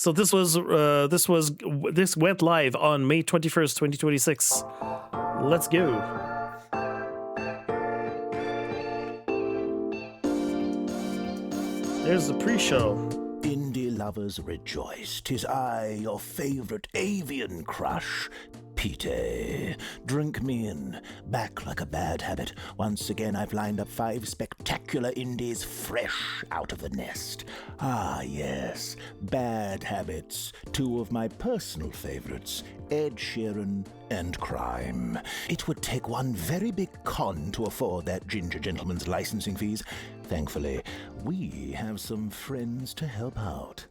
So this went live on May 21st, 2026. Let's go. There's the pre-show. Indie lovers rejoice. 'Tis I, your favorite avian crush, Pete. Drink me in, back like a bad habit. Once again, I've lined up 5 spectacular indies fresh out of the nest. Ah, yes, bad habits. 2 of my personal favorites, Ed Sheeran and crime. It would take one very big con to afford that ginger gentleman's licensing fees. Thankfully, we have some friends to help out.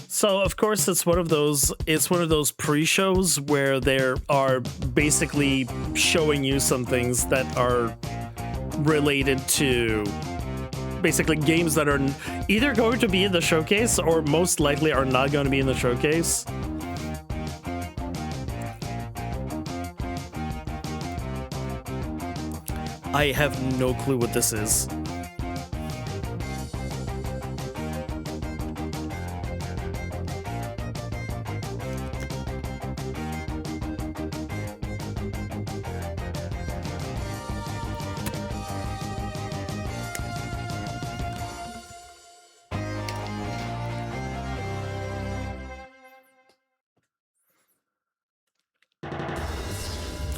So of course it's one of those pre-shows where they are basically showing you some things that are related to basically games that are either going to be in the showcase or most likely are not going to be in the showcase. I have no clue what this is.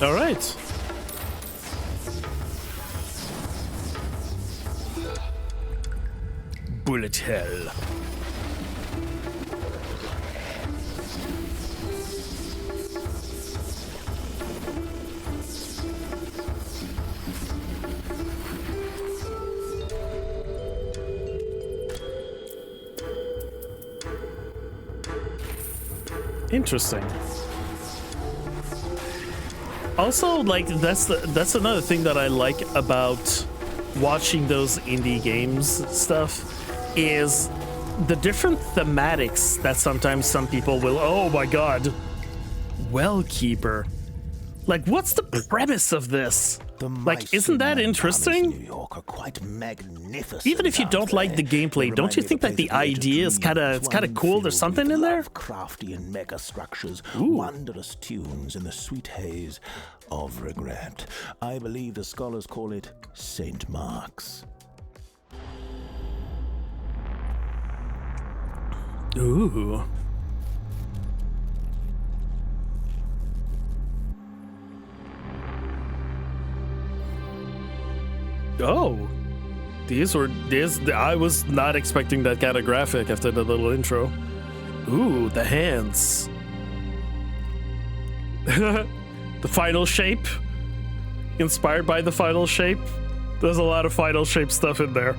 All right. Bullet hell. Interesting. Also, like that's another thing that I like about watching those indie games stuff is the different thematics that sometimes some people will, oh my god, Wellkeeper. Like, what's the premise of this? Like, isn't that interesting? New York are quite magnificent. Even if you don't like the gameplay, don't you think that the idea is kind of cool? There's something in there. Crafty and mega structures, Ooh. wondrous tunes in the sweet haze of regret. I believe the scholars call it St. Mark's. Ooh. Oh, I was not expecting that kind of graphic after the little intro. Ooh, the hands. The final shape. Inspired by the final shape. There's a lot of final shape stuff in there.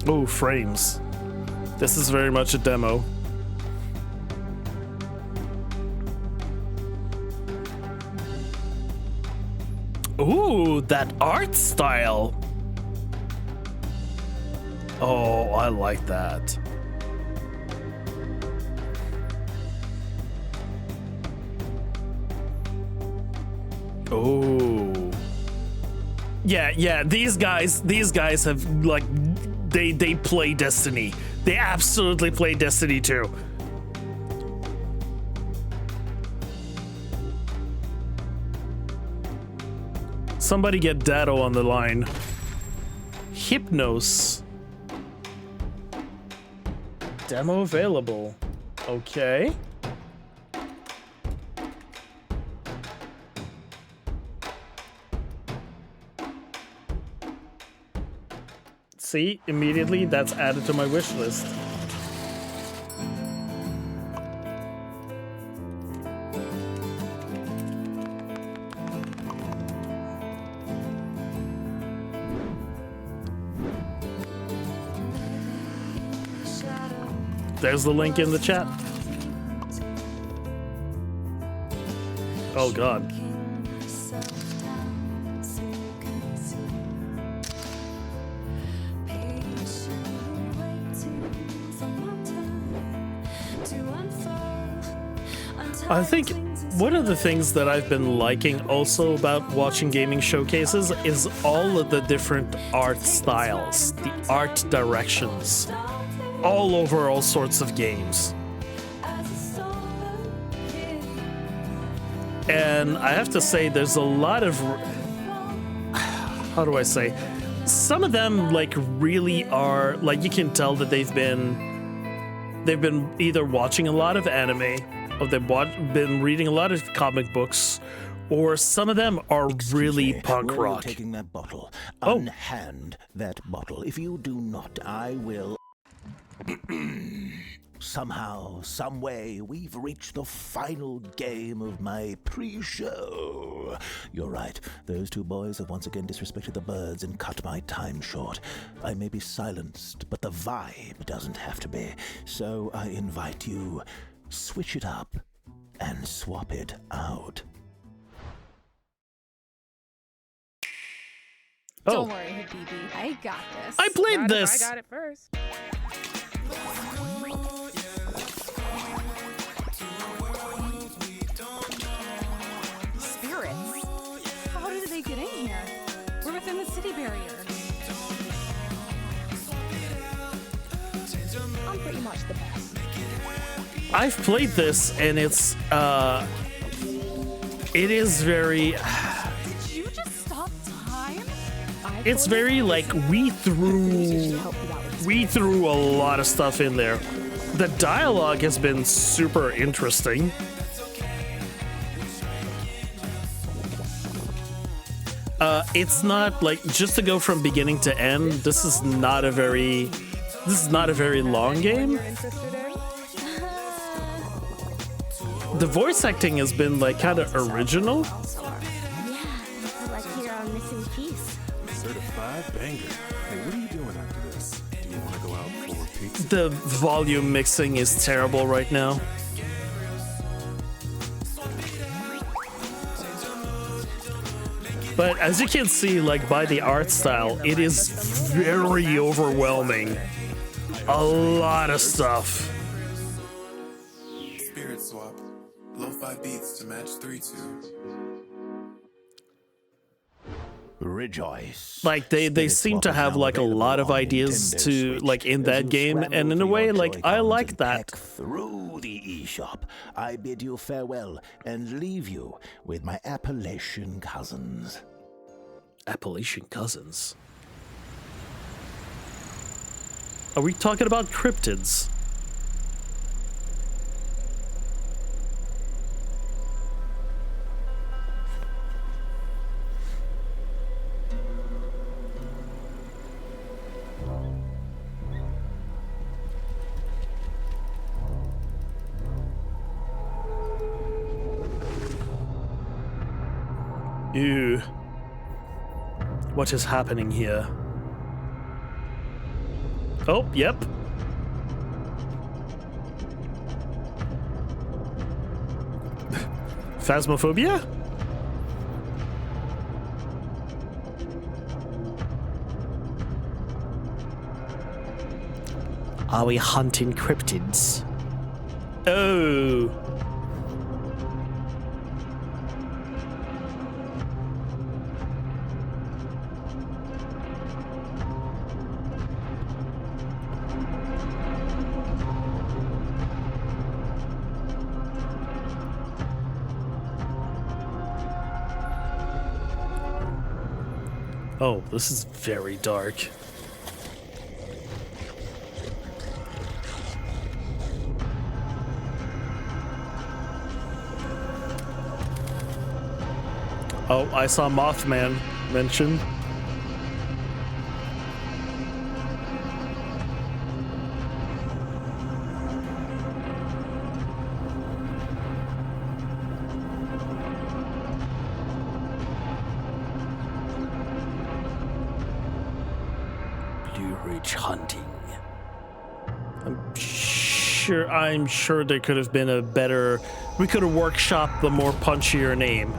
Oh, frames. This is very much a demo. Ooh, that art style. Oh, I like that. Oh. Yeah, these guys have, like, they play Destiny. They absolutely play Destiny 2. Somebody get Datto on the line. Hypnos. Demo available. Okay. See, immediately that's added to my wish list. There's the link in the chat. Oh god. I think one of the things that I've been liking also about watching gaming showcases is all of the different art styles, the art directions, all over all sorts of games. And I have to say, there's a lot of, how do I say, some of them like really are, like you can tell that they've been either watching a lot of anime, or they've been reading a lot of comic books, or some of them are really punk Where are you rock. taking that bottle? Oh. Unhand that bottle. If you do not, I will. Somehow, someway, we've reached the final game of my pre-show. You're right. Those two boys have once again disrespected the birds and cut my time short. I may be silenced, but the vibe doesn't have to be. So I invite you, switch it up and swap it out. Oh, Don't worry, Habibi. I got this. I played Not if this. I got it first. Spirits? How did they get in here? We're within the city barrier. I'm pretty much the best. I've played this, and it's it is very. Did you just stop time? It's very like we threw a lot of stuff in there. The dialogue has been super interesting. It's not like just to go from beginning to end. This is not a very long game. You're interested in? The voice acting has been like kind of original. Yeah, like here on Missing Piece. Certified banger. Hey, what are you doing after this? Do you want to go out for pizza? The volume mixing is terrible right now. But as you can see, like by the art style, it is very overwhelming. A lot of stuff. Spirit swap. Lo-fi beats to match 3-2. Rejoice. Like they Spirit seem Swap to is have now like a lot of available on ideas Nintendo to Switch. like in As that you game, scramble and in a through way your like I Joy-Cons like and that. peck through the eShop, I bid you farewell and leave you with my Appalachian cousins. Appalachian cousins. Are we talking about cryptids? Ew. What is happening here? Oh, yep. Phasmophobia? Are we hunting cryptids? Oh. Oh, this is very dark. Oh, I saw Mothman mentioned. Blue Ridge hunting. I'm sure there could have been a better. We could have workshopped the more punchier name.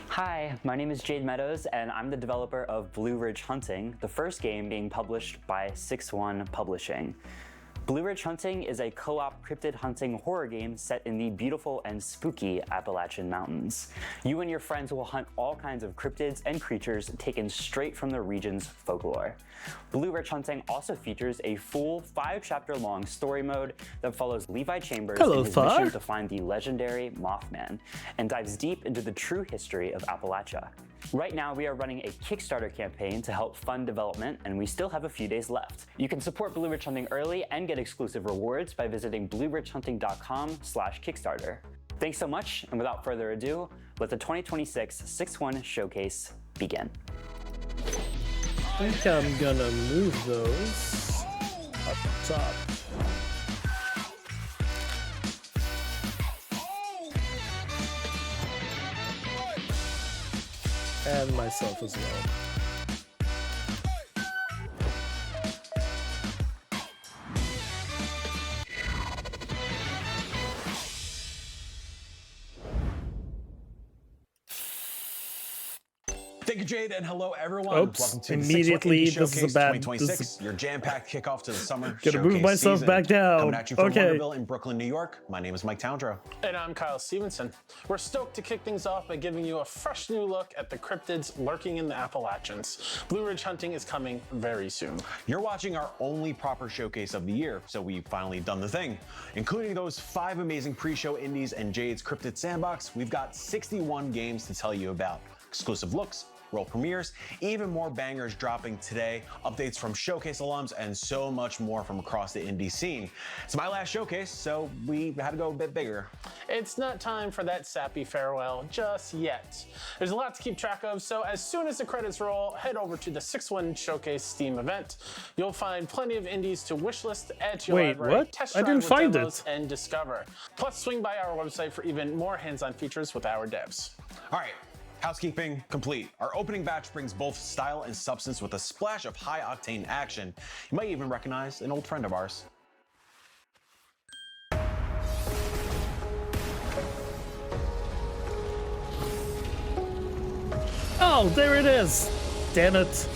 Hi, Hi, my name is Jade Meadows, and I'm the developer of Blue Ridge Hunting, the first game being published by 6-1 Publishing. Blue Ridge Hunting is a co-op cryptid hunting horror game set in the beautiful and spooky Appalachian Mountains. You and your friends will hunt all kinds of cryptids and creatures taken straight from the region's folklore. Blue Ridge Hunting also features a full 5-chapter-long story mode that follows Levi Chambers in his mission to find the legendary Mothman, and dives deep into the true history of Appalachia. Right now, we are running a Kickstarter campaign to help fund development, and we still have a few days left. You can support Blue Ridge Hunting early and get exclusive rewards by visiting blueridgehunting.com/Kickstarter. Thanks so much, and without further ado, let the 2026 6-1 Showcase begin. I think I'm gonna move those up top. And myself as well. Thank you, Jade, and hello, everyone. Oops, welcome to immediately, the 6-1 Indie this is a Showcase bad- 2026, your jam-packed kickoff to the summer Gotta move showcase myself season. back down. Coming at you from Okay. Wonderville in Brooklyn, New York. My name is Mike Towndrow. And I'm Kyle Stevenson. We're stoked to kick things off by giving you a fresh new look at the cryptids lurking in the Appalachians. Blue Ridge Hunting is coming very soon. You're watching our only proper showcase of the year, so we've finally done the thing. Including those 5 amazing pre-show indies and Jade's Cryptid Sandbox, we've got 61 games to tell you about. Exclusive looks, world premieres, even more bangers dropping today, updates from Showcase alums, and so much more from across the indie scene. It's my last showcase, so we had to go a bit bigger. It's not time for that sappy farewell just yet. There's a lot to keep track of, so as soon as the credits roll, head over to the 6-1 Showcase Steam event. You'll find plenty of indies to wishlist, add to your Wait, library, what? test I drive didn't with find demos, it. and discover. Plus, swing by our website for even more hands-on features with our devs. All right. Housekeeping complete. Our opening batch brings both style and substance with a splash of high-octane action. You might even recognize an old friend of ours. Oh, there it is. Damn it.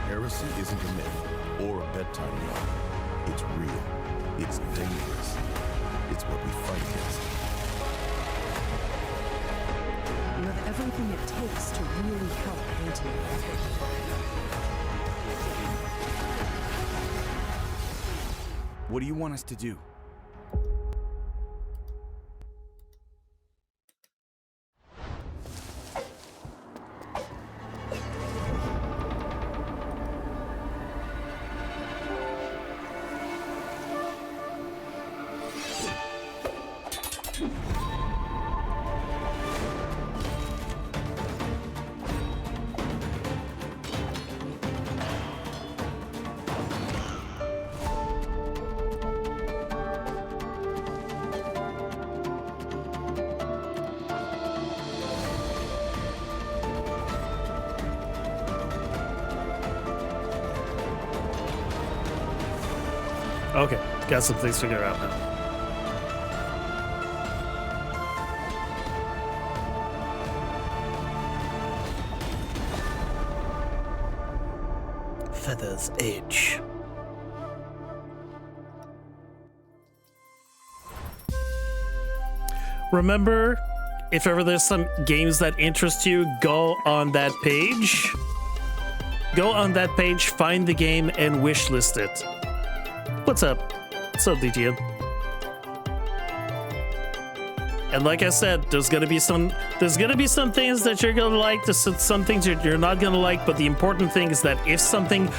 Heresy isn't a myth or a bedtime yarn. It's real. It's dangerous. It's what we fight against. You have everything it takes to really help anti-war. What do you want us to do? Okay, got some things figured out now. Feather's Edge. Remember, if ever there's some games that interest you, go on that page. Go on that page, find the game, and wishlist it. What's up? What's up, DTN? And like I said, there's gonna be some things that you're gonna like, there's some things you're not gonna like, but the important thing is that if something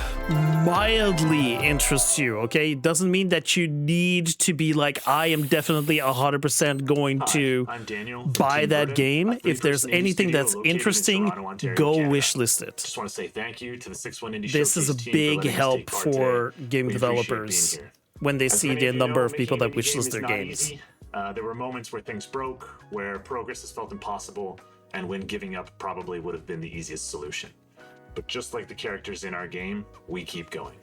mildly interests you, okay, it doesn't mean that you need to be like, I am definitely 100% going to I'm Daniel, buy Team that Verdant, game. a If three-person there's indie anything studio that's located in interesting, Toronto, Ontario, go Canada. wishlist it. Just want to say thank you to the 6-1 Indie This is a Showcase team for big letting us help take part for today. game We appreciate developers being here. when they As see many the of you number know, of people making that an indie game wishlist is their not games. easy. There were moments where things broke, where progress has felt impossible, and when giving up probably would have been the easiest solution. But just like the characters in our game, we keep going.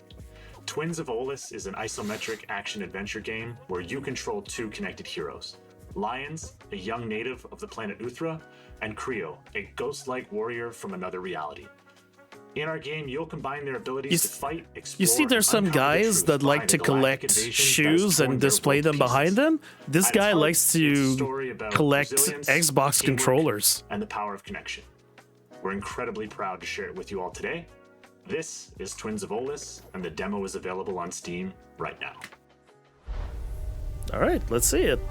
Twins of Olus is an isometric action-adventure game where you control two connected heroes. Lions, a young native of the planet Uthra, and Creo, a ghost-like warrior from another reality. In our game, you'll combine their abilities to fight, explore, You see, there's some and uncover the guys truth that like behind to the galactic collect invasion that has shoes torn and their display world them to behind pieces. them. This At its guy heart, likes it's a to story about collect resilience, Xbox teamwork, controllers. and the power of connection. We're incredibly proud to share it with you all today. This is Twins of Olus, and the demo is available on Steam right now. All right, let's see it.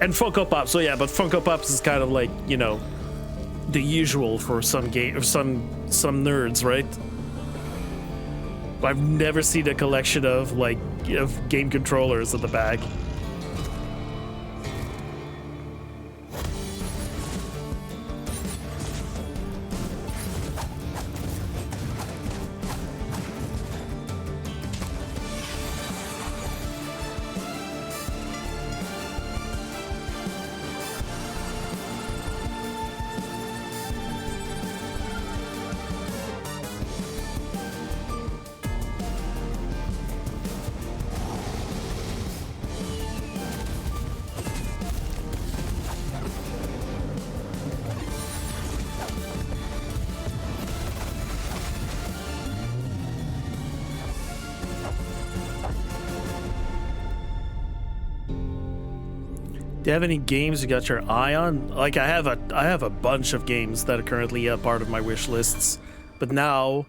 And Funko Pops. So yeah, but Funko Pops is kind of like, you know, the usual for some game or some nerds, right? I've never seen a collection of like of game controllers at the back. Do you have any games you got your eye on? Like I have a bunch of games that are currently a part of my wish lists, but now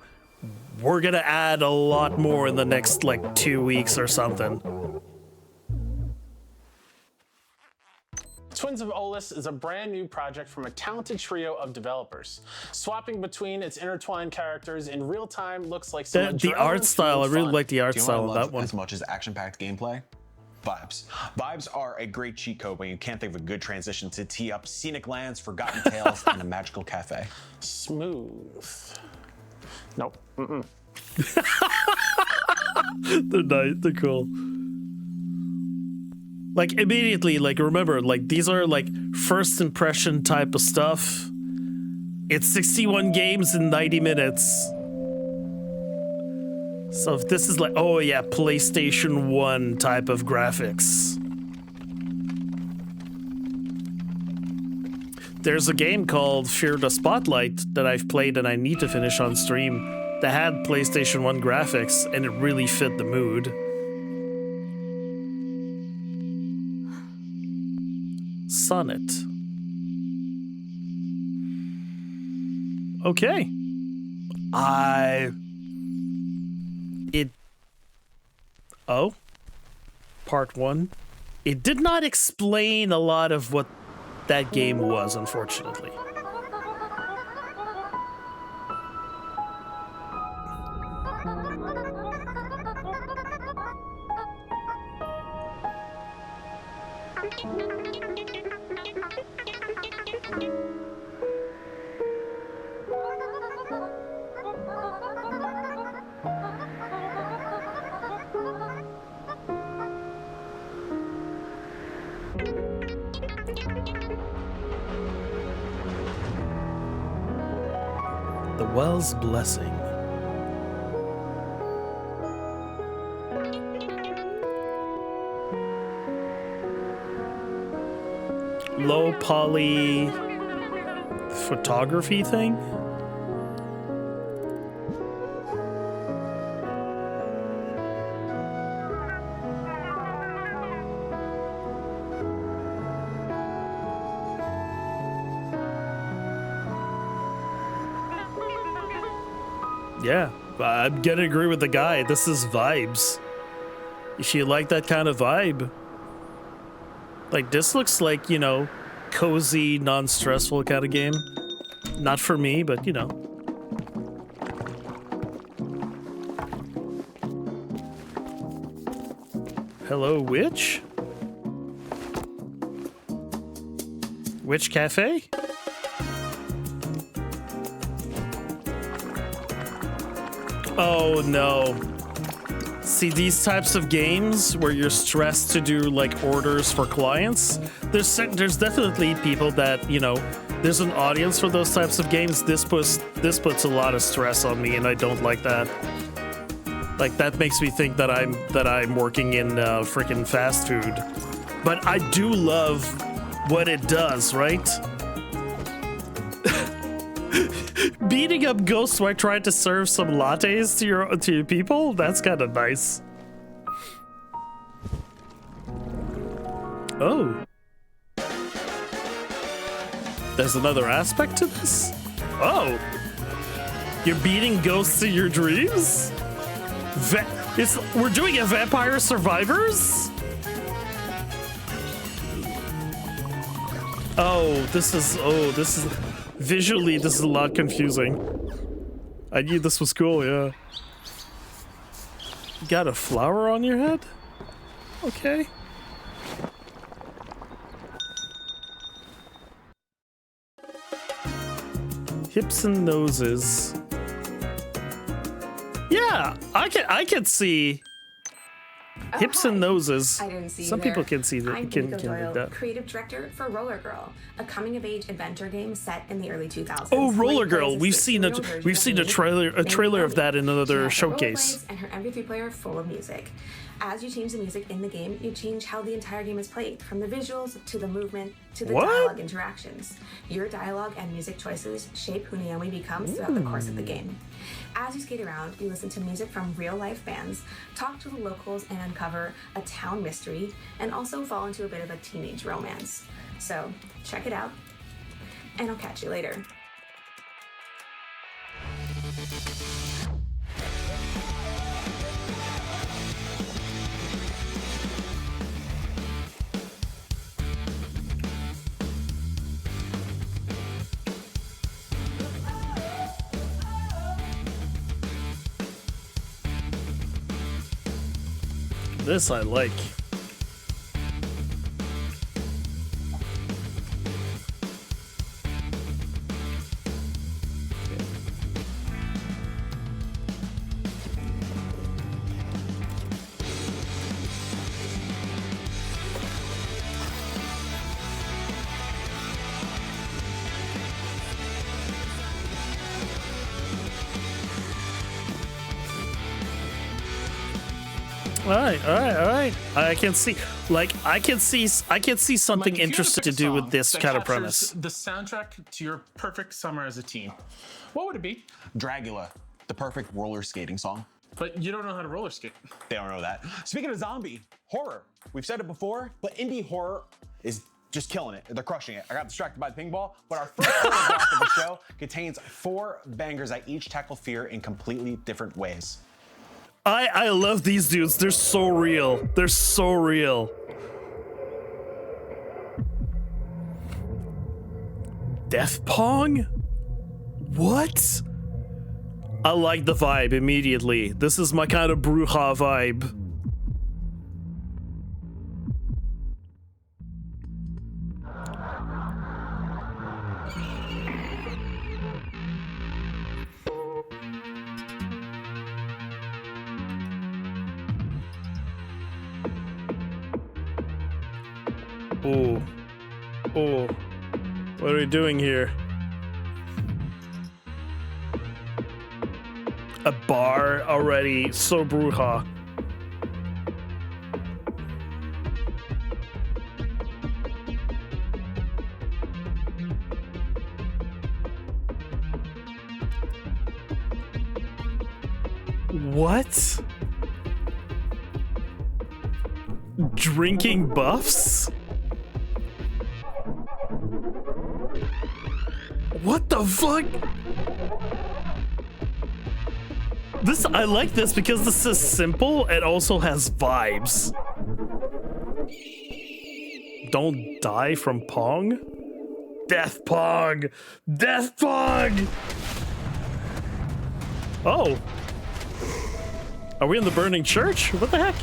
we're gonna add a lot more in the next like 2 weeks or something. Twins of Olus is a brand new project from a talented trio of developers. Swapping between its intertwined characters in real time looks like some The art style, I really fun. like the art Do you know style what of I that love one. as much as action-packed gameplay? Vibes. Vibes are a great cheat code when you can't think of a good transition to tee up scenic lands, forgotten tales, and a magical cafe. Smooth. Nope. Mm-mm. They're nice. They're cool. Like immediately, like remember, like these are like first impression type of stuff. It's 61 games in 90 minutes. So if this is like, oh yeah, PlayStation 1 type of graphics. There's a game called Fear the Spotlight that I've played and I need to finish on stream that had PlayStation 1 graphics and it really fit the mood. Sonnet. Okay. Part 1. It did not explain a lot of what that game was, unfortunately. The Well's Blessing. Low poly photography thing? Yeah, I'm gonna agree with the guy. This is vibes. If you like that kind of vibe. Like, this looks like, you know, cozy, non-stressful kind of game. Not for me, but, you know. Hello, Witch? Witch Cafe? Oh no. See, these types of games where you're stressed to do like orders for clients, there's definitely people that, you know, there's an audience for those types of games. This puts a lot of stress on me, and I don't like that. Like, that makes me think that I'm working in freaking fast food. But I do love what it does, right? Beating up ghosts while trying to serve some lattes to your people? That's kind of nice. Oh. There's another aspect to this? Oh. You're beating ghosts in your dreams? We're doing a Vampire Survivors? This is visually, this is a lot confusing. I knew this was cool, yeah. You got a flower on your head? Okay. Hips and noses. Yeah, I can see hips and noses. I didn't see Some people can see that. I'm Can Nico like Doyle, that. creative director for Roller Girl, a coming-of-age adventure game set in the early 2000s. Oh, Roller Link Girl! plays We've a seen a 16-year-old version of trailer Named of that in She another has showcase. rollerblades and her MP3 player full of music. As you change the music in the game, you change how the entire game is played, from the visuals to the movement to the dialogue interactions. Your dialogue and music choices shape who Naomi becomes throughout the course of the game. As you skate around, you listen to music from real-life bands, talk to the locals and uncover a town mystery, and also fall into a bit of a teenage romance. So, check it out, and I'll catch you later. This I like. All right. I can see something interesting to do with this kind of premise. The soundtrack to your perfect summer as a teen. What would it be? Dragula, the perfect roller skating song. But you don't know how to roller skate. They don't know that. Speaking of zombie, horror. We've said it before, but indie horror is just killing it. They're crushing it. I got distracted by the ping ball, but our first horror block of the show contains 4 bangers that each tackle fear in completely different ways. I love these dudes. They're so real. They're so real. Death Pong? What? I like the vibe immediately. This is my kind of Bruja vibe. Oh, what are we doing here? A bar already, so Bruja. What? Drinking buffs? What the fuck? I like this because this is simple and also has vibes. Don't die from Pong? Death Pong! Death Pong! Oh. Are we in the burning church? What the heck?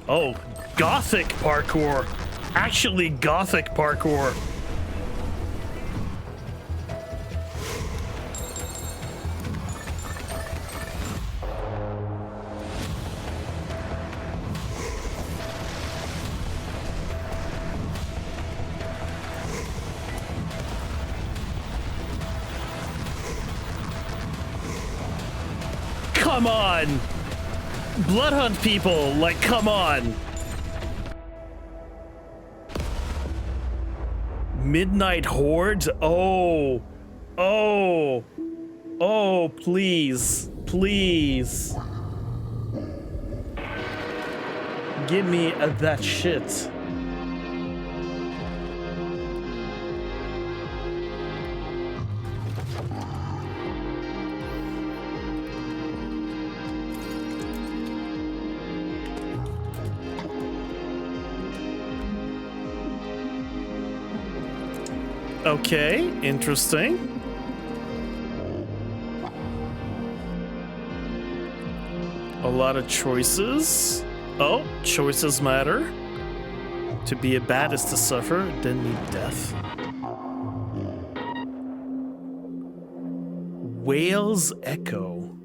Oh, gothic parkour. Actually gothic parkour. Come on! Bloodhunt people, like, come on! Midnight Horde? Oh. Oh. Oh, please. Please. Give me that shit. Okay, interesting. A lot of choices. Oh, choices matter. To be a bat is to suffer, then meet death. Whale's Echo.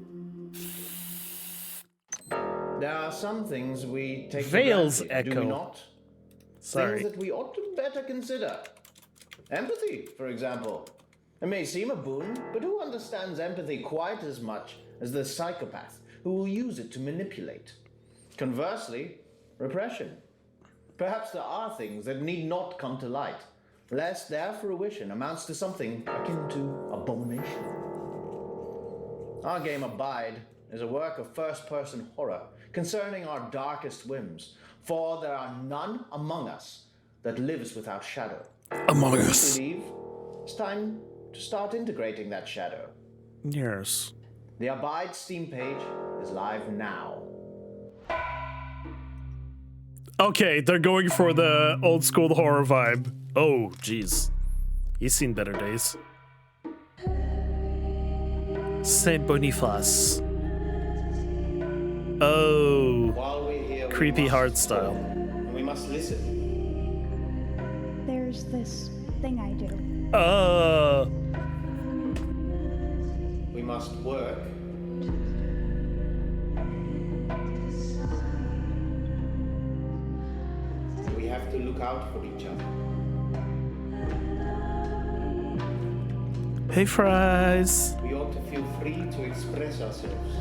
There are some things we take Vale's for granted, do we Echo. not? Sorry. Things that we ought to better consider. Empathy, for example. It may seem a boon, but who understands empathy quite as much as the psychopath who will use it to manipulate? Conversely, repression. Perhaps there are things that need not come to light, lest their fruition amounts to something akin to abomination. Our game Abide is a work of first-person horror concerning our darkest whims, for there are none among us that lives without shadow. Among Us. I believe it's time to start integrating that shadow. Yes. The Abide Steam page is live now. Okay, they're going for the old school horror vibe. Oh, jeez. He's seen better days. Saint Boniface. Oh. While we're here, we Creepy must hard style. talk, and we must listen. There's this thing I do. We must work. We have to look out for each other. Hey, fries. We ought to feel free to express ourselves.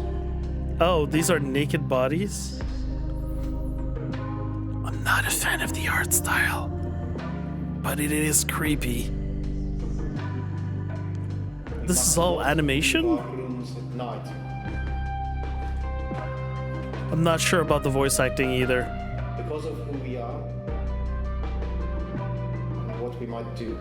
Oh, these are naked bodies? I'm not a fan of the art style, but it is creepy. This is all animation? Our rooms at night. I'm not sure about the voice acting either. Because of who we are and what we might do.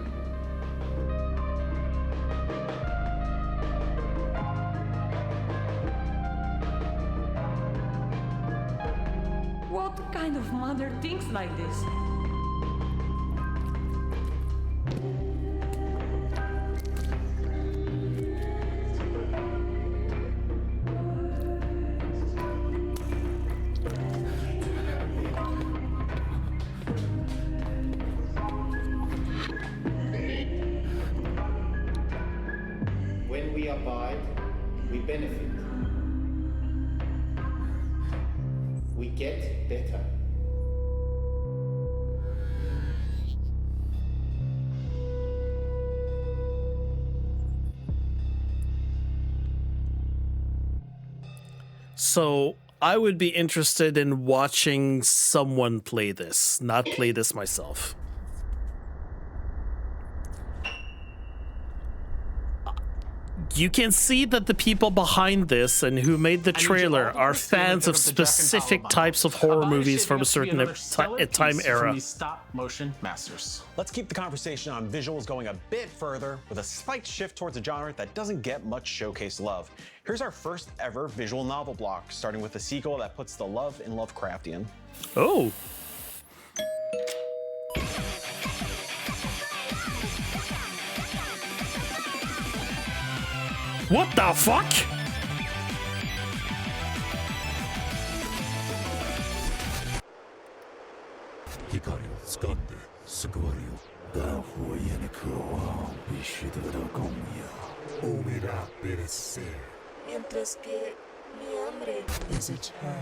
What kind of mother thinks like this? When we abide, we benefit. We get better. So I would be interested in watching someone play this, not play this myself. You can see that the people behind this and who made the trailer are fans of specific types of horror movies from a certain time era. Stop motion masters. Let's keep the conversation on visuals going a bit further with a slight shift towards a genre that doesn't get much showcase love. Here's our first ever visual novel block, starting with a sequel that puts the love in Lovecraftian. Oh. What the fuck? Mientras que mi hambre is eternal.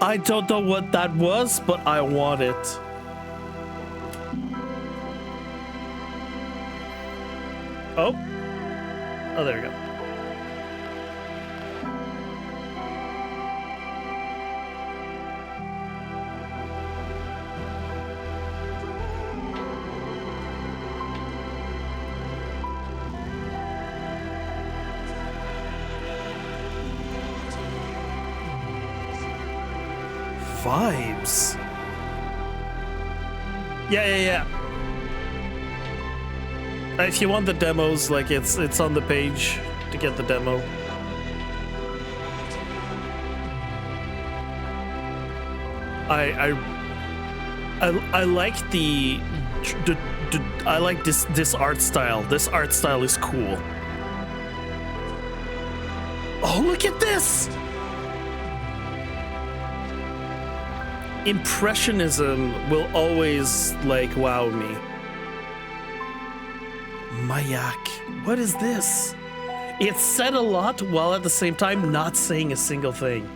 I don't know what that was, but I want it. Oh. Oh, there we go. Vibes. Yeah. If you want the demos, like it's on the page to get the demo. I like I like this art style. This art style is cool. Oh, look at this! Impressionism will always, like, wow me. Mayak. What is this? It said a lot while at the same time not saying a single thing.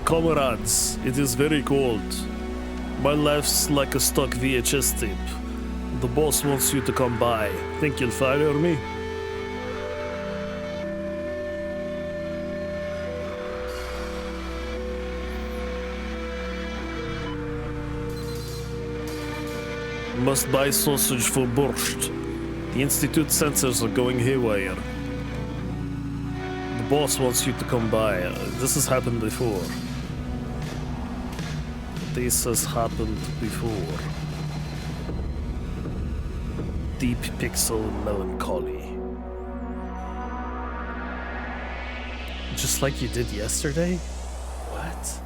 Comrades, it is very cold. My life's like a stuck VHS tape. The boss wants you to come by. Think you'll fire me? Must buy sausage for borscht. The Institute sensors are going haywire. The boss wants you to come by. This has happened before. This has happened before. Deep pixel melancholy. Just like you did yesterday? What?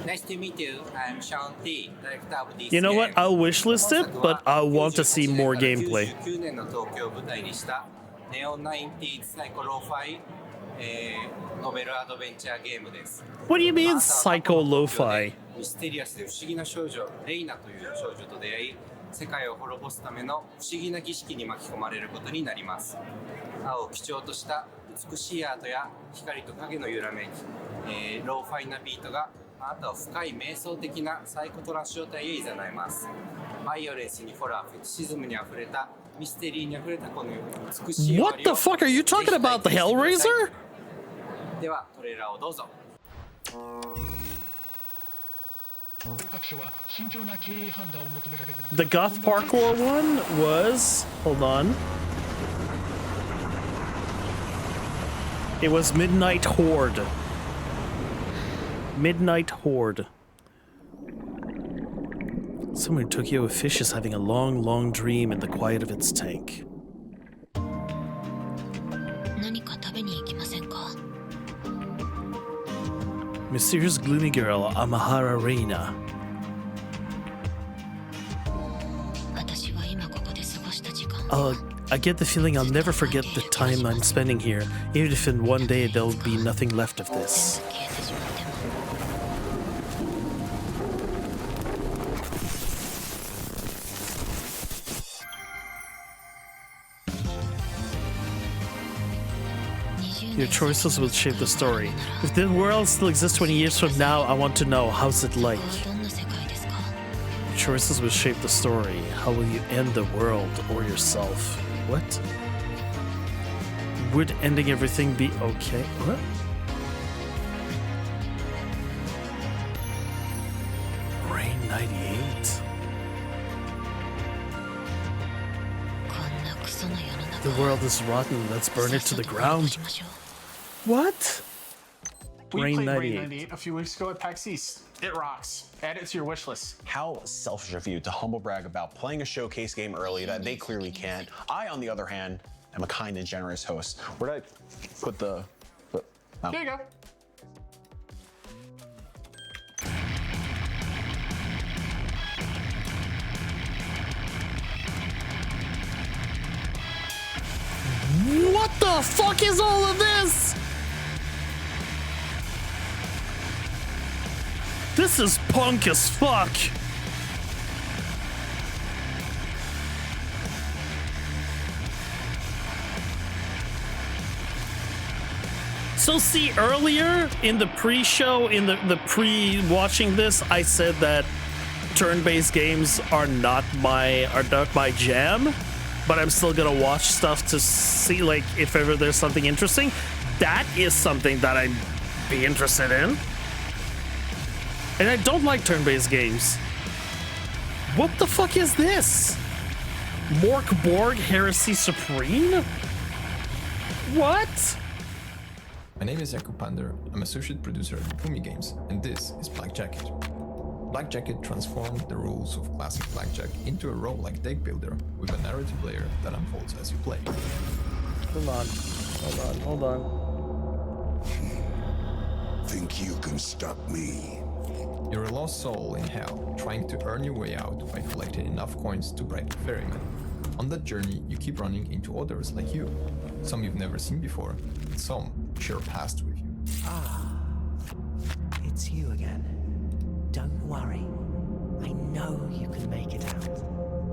Nice to meet you. I'm Sean T, director of this You know what? I'll wishlist it, but I want to see more gameplay. 99年の東京を舞台にしたネオ90s サイコロファイノベルアドベンチャーゲームです。 What do you mean psycho lo-fi? ミステリアスで不思議な少女レイナという少女と出会い、世界を滅ぼすための不思議な儀式に巻き込まれることになります。青を基調とした美しいアートや光と影の揺らめき、ローファイなビートがあなたを深い瞑想的なサイコトランス状態へ誘います。バイオレンスにホラー、フェチシズムにあふれたミステリーにあふれたこの美しい What the fuck? Are you talking about the Hellraiser? ではトレーラーをどうぞ。 The goth parkour one was... Hold on. It was Midnight Horde. Midnight Horde. Somewhere in Tokyo, a fish is having a long, long dream in the quiet of its tank. Mysterious gloomy girl, Amahara Reina. I get the feeling I'll never forget the time I'm spending here, even if in one day there'll be nothing left of this. Your choices will shape the story. If the world still exists 20 years from now, I want to know, how's it like? Your choices will shape the story. How will you end the world or yourself? What? Would ending everything be okay? What? Rain 98? The world is rotten. Let's burn it to the ground. What? We Rain played 98. Rain 98 a few weeks ago at PAX East. It rocks. Add it to your wish list. How selfish of you to humble brag about playing a showcase game early that they clearly can't. I, on the other hand, am a kind and generous host. Where'd I put the... oh. There you go. What the fuck is all of this? This is punk as fuck. So see, earlier in the pre-show, in the pre-watching this, I said that turn-based games are not my jam, but I'm still gonna watch stuff to see like if ever there's something interesting. That is something that I'd be interested in. And I don't like turn-based games. What the fuck is this? Mork Borg Heresy Supreme? What? My name is Jakub Pander. I'm associate producer at Fumi Games, and this is Black Jacket. Black Jacket transformed the rules of classic blackjack into a roguelike deck builder with a narrative layer that unfolds as you play. Hold on. Think you can stop me? You're a lost soul in hell, trying to earn your way out by collecting enough coins to bribe the ferryman. On that journey, you keep running into others like you. Some you've never seen before, and some share past with you. Ah, it's you again. Don't worry. I know you can make it out.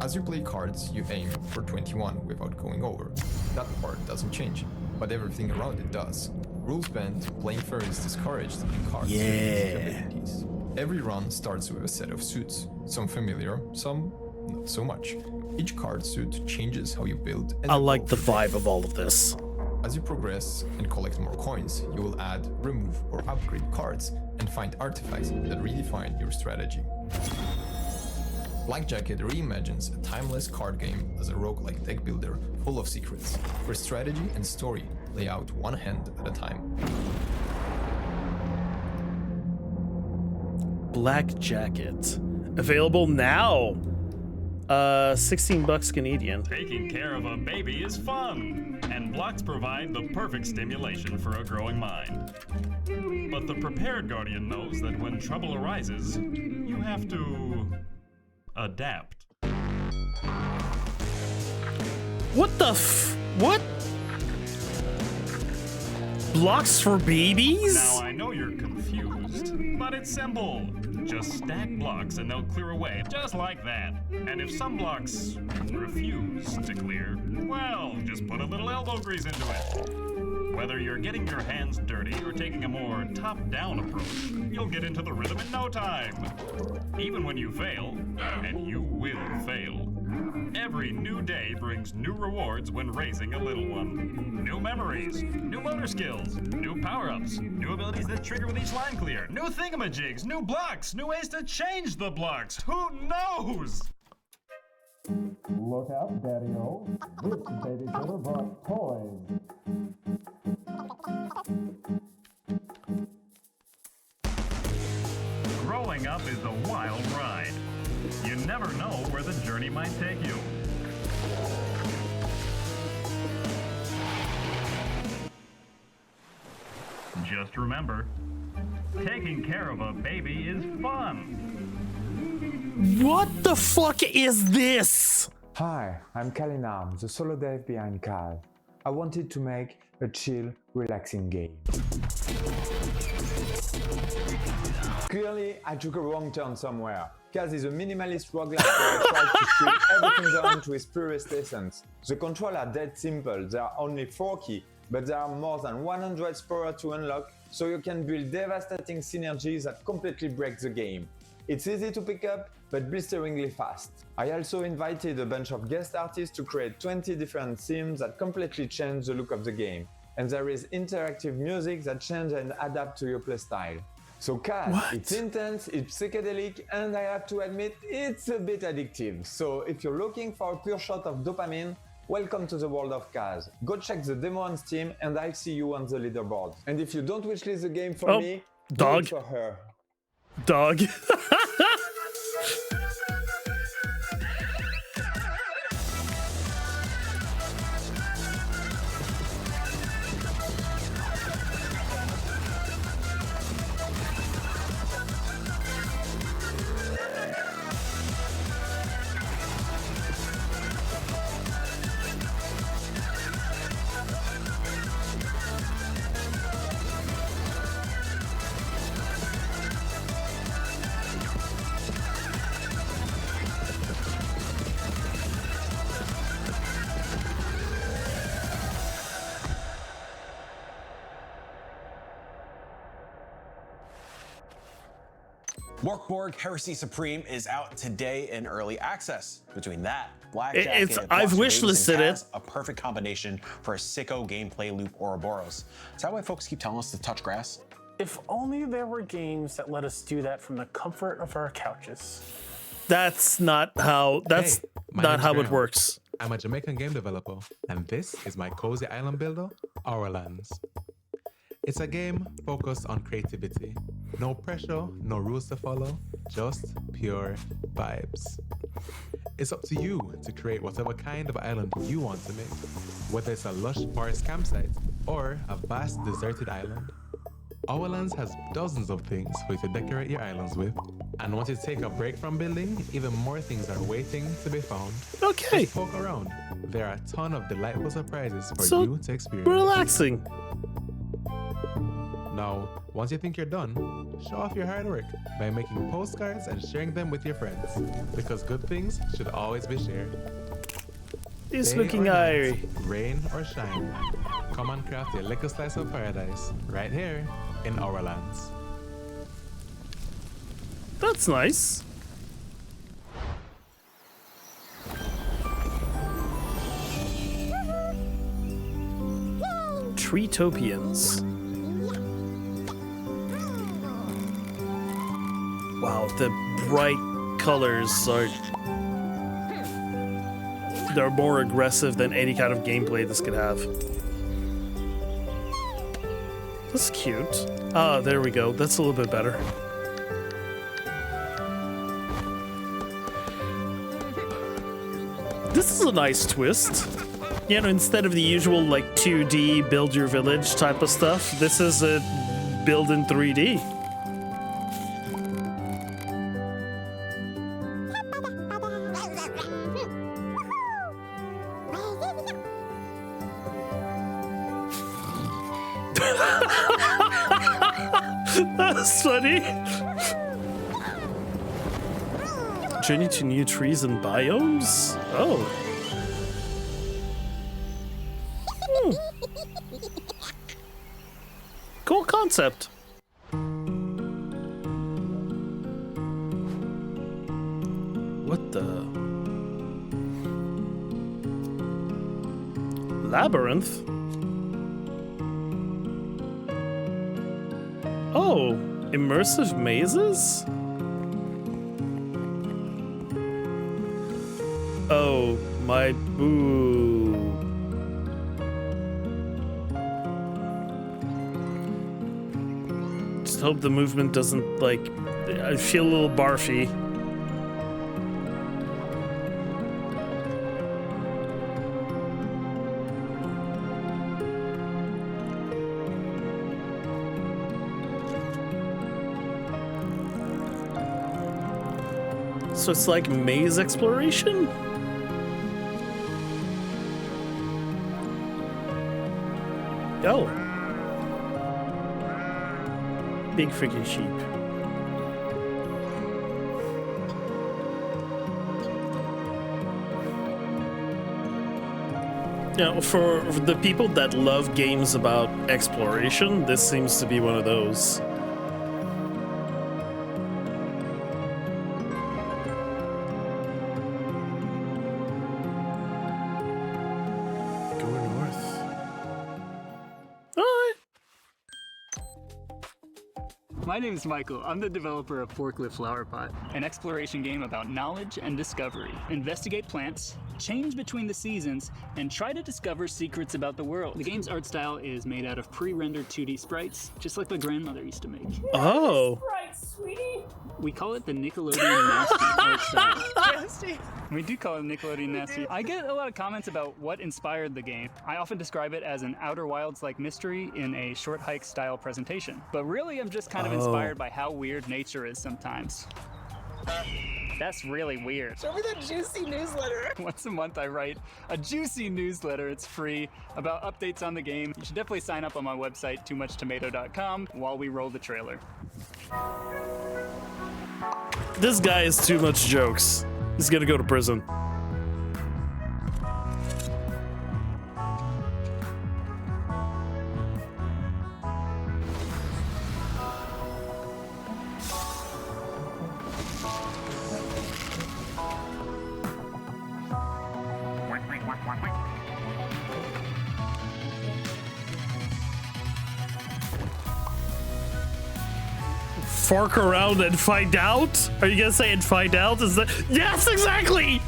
As you play cards, you aim for 21 without going over. That part doesn't change, but everything around it does. Rules banned, playing fair is discouraged, and cards have abilities. Every run starts with a set of suits, some familiar, some not so much. Each card suit changes how you build. I like the vibe of all of this. As you progress and collect more coins, you will add, remove, or upgrade cards and find artifacts that redefine your strategy. Black Jacket reimagines a timeless card game as a roguelike deck builder full of secrets, where strategy and story lay out one hand at a time. Black Jacket. Available now. $16 Canadian. Taking care of a baby is fun, and blocks provide the perfect stimulation for a growing mind. But the prepared guardian knows that when trouble arises, you have to adapt. What the what? Blocks for babies? Now I know you're confused, but it's simple. Just stack blocks and they'll clear away, just like that. And if some blocks refuse to clear, well, just put a little elbow grease into it. Whether you're getting your hands dirty or taking a more top-down approach, you'll get into the rhythm in no time. Even when you fail, and you will fail, every new day brings new rewards when raising a little one. New memories, new motor skills, new power-ups, new abilities that trigger with each line clear, new thingamajigs, new blocks, new ways to change the blocks. Who knows? Look out, Daddy-O. This babysitter brought toys. Growing up is a wild ride. You never know where the journey might take you. Just remember, taking care of a baby is fun. What the fuck is this? Hi, I'm Kalinam, the solo dev behind Kal. I wanted to make a chill, relaxing game. Clearly, I took a wrong turn somewhere. Kaz is a minimalist roguelike where I tried to strip everything down to its purest essence. The controls are dead simple, there are only 4 keys, but there are more than 100 spores to unlock, so you can build devastating synergies that completely break the game. It's easy to pick up, but blisteringly fast. I also invited a bunch of guest artists to create 20 different themes that completely change the look of the game. And there is interactive music that changes and adapts to your playstyle. So Kaz, it's intense, it's psychedelic, and I have to admit, it's a bit addictive. So if you're looking for a pure shot of dopamine, welcome to the world of Kaz. Go check the demo on Steam, and I'll see you on the leaderboard. And if you don't wishlist the game for me, do it for her. Dog. Morkborg Heresy Supreme is out today in early access. Between that, Blackjack, I've wishlisted it. A perfect combination for a sicko gameplay loop Ouroboros. Is that why folks keep telling us to touch grass? If only there were games that let us do that from the comfort of our couches. That's not how. That's not how it works. I'm a Jamaican game developer, and this is my cozy island builder, Our Lands. It's a game focused on creativity. No pressure, no rules to follow, just pure vibes. It's up to you to create whatever kind of island you want to make, whether it's a lush forest campsite or a vast deserted island. Our Lands has dozens of things for you to decorate your islands with, and once you take a break from building, even more things are waiting to be found. Okay. Just poke around. There are a ton of delightful surprises for you to experience. Relaxing. Now, once you think you're done, show off your hard work by making postcards and sharing them with your friends, because good things should always be shared. It's Day looking or night, airy. Rain or shine, come and craft your little slice of paradise right here in Our Lands. That's nice. Treetopians. Wow, the bright colors are... They're more aggressive than any kind of gameplay this could have. That's cute. Ah, there we go. That's a little bit better. This is a nice twist. You know, instead of the usual like 2D build your village type of stuff, this is a build in 3D. That's funny. Journey to new trees and biomes? Oh. Cool concept. What the? Labyrinth? Oh, immersive mazes? Oh, my boo. Just hope the movement doesn't, like, I feel a little barfy. So it's like maze exploration? Oh. Big freaking sheep. You know, for the people that love games about exploration, this seems to be one of those. Go north. Alright. My name is Michael. I'm the developer of Forklift Flower Pot, an exploration game about knowledge and discovery. Investigate plants, change between the seasons, and try to discover secrets about the world. The game's art style is made out of pre-rendered 2D sprites, just like my grandmother used to make. Oh. Sprites, sweetie. We call it the Nickelodeon Nasty art style. Nasty. We do call it Nickelodeon Nasty. I get a lot of comments about what inspired the game. I often describe it as an Outer Wilds-like mystery in a short hike style presentation. But really, I'm just kind of inspired by how weird nature is sometimes. That's really weird. Show me that juicy newsletter. Once a month I write a juicy newsletter. It's free about updates on the game. You should definitely sign up on my website, toomuchtomato.com, while we roll the trailer. This guy is too much jokes. He's gonna go to prison. Fork around and find out? Are you gonna say and find out? Is that? Yes, exactly!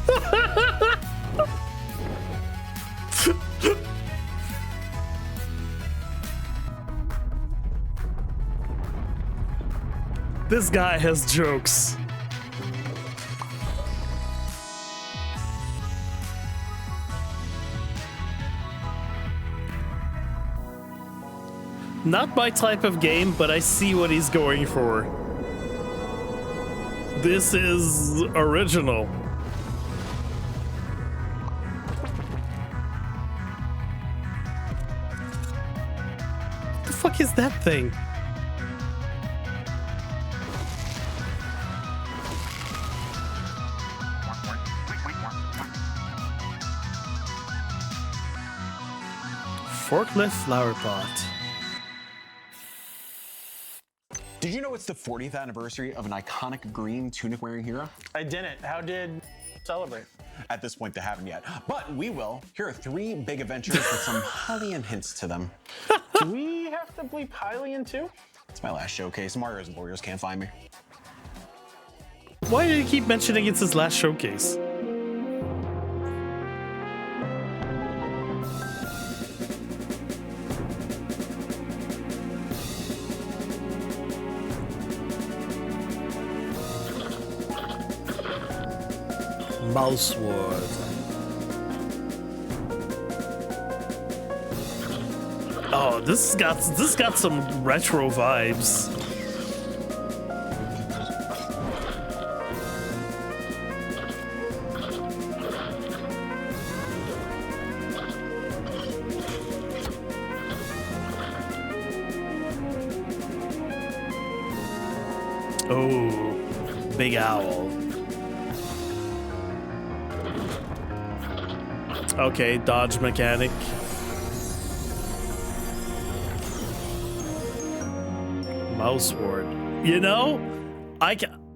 This guy has jokes. Not my type of game, but I see what he's going for. This is original. What the fuck is that thing? Forklift flower pot. Did you know it's the 40th anniversary of an iconic green tunic-wearing hero? I didn't. How did celebrate? At this point, they haven't yet. But we will. Here are 3 big adventures with some Hylian hints to them. Do we have to bleep Hylian too? It's my last showcase. Mario's Warriors can't find me. Why do you keep mentioning it's his last showcase? Mouse Ward. Oh, this got some retro vibes. Oh, big owl. Okay, dodge mechanic. Mouse ward. You know,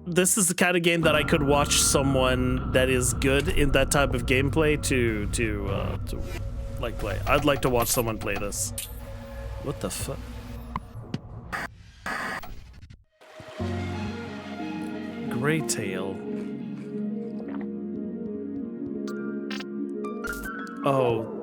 this is the kind of game that I could watch someone that is good in that type of gameplay to like play. I'd like to watch someone play this. What the fuck? Grey tail. Oh.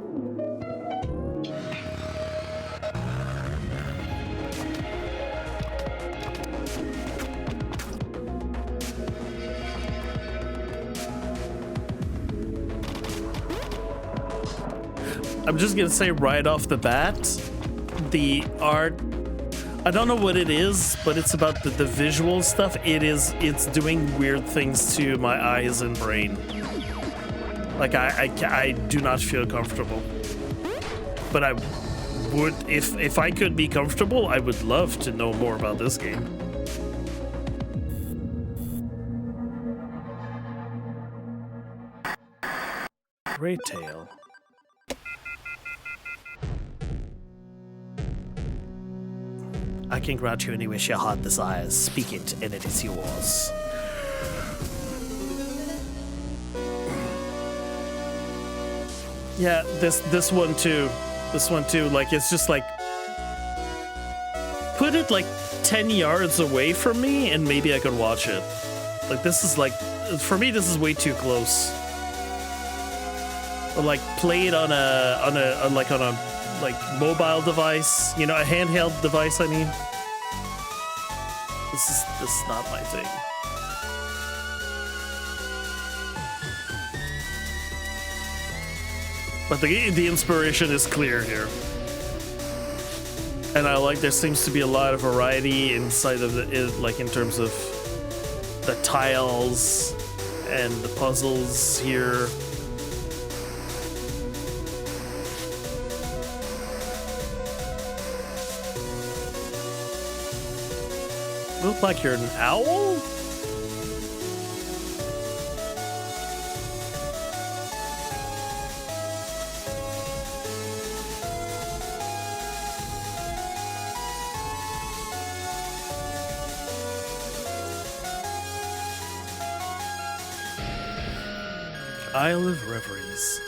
I'm just gonna say right off the bat, the art, I don't know what it is, but it's about the visual stuff. It's doing weird things to my eyes and brain. Like I do not feel comfortable, but I would, if I could be comfortable, I would love to know more about this game. Great tail. I can grant you any wish your heart desires. Speak it, and it is yours. Yeah, this one too. This one too. Like, it's just like, put it like 10 yards away from me, and maybe I could watch it. Like, this is like, for me, this is way too close. Or like, play it on a mobile device. You know, a handheld device. I mean, this is not my thing. But the inspiration is clear here. And I like there seems to be a lot of variety inside of like in terms of the tiles and the puzzles here. Look like you're an owl? Isle of Reveries.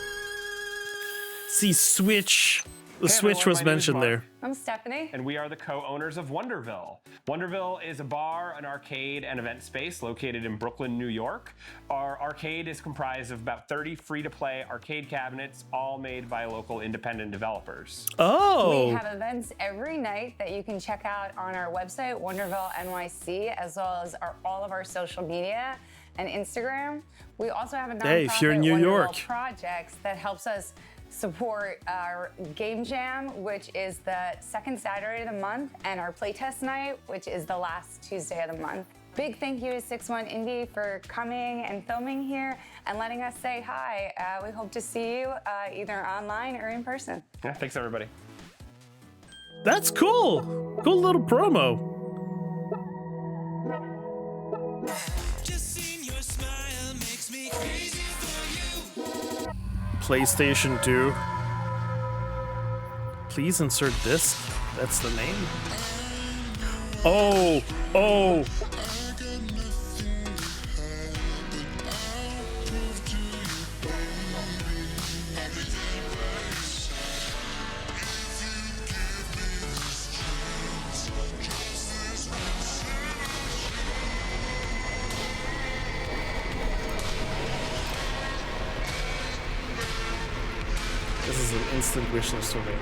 See, Switch. The Switch was mentioned there. I'm Stephanie. And we are the co-owners of Wonderville. Wonderville is a bar, an arcade, and event space located in Brooklyn, New York. Our arcade is comprised of about 30 free-to-play arcade cabinets, all made by local independent developers. Oh! We have events every night that you can check out on our website, Wonderville NYC, as well as all of our social media and Instagram. We also have a nonprofit, hey, if you're in New York, projects that helps us support our Game Jam, which is the second Saturday of the month, and our playtest night, which is the last Tuesday of the month. Big thank you to 6-1 Indie for coming and filming here and letting us say hi. We hope to see you either online or in person. Yeah, thanks everybody. That's cool. Cool little promo. PlayStation 2. Please insert disc. That's the name. Oh, oh. This is an instant wish list for me.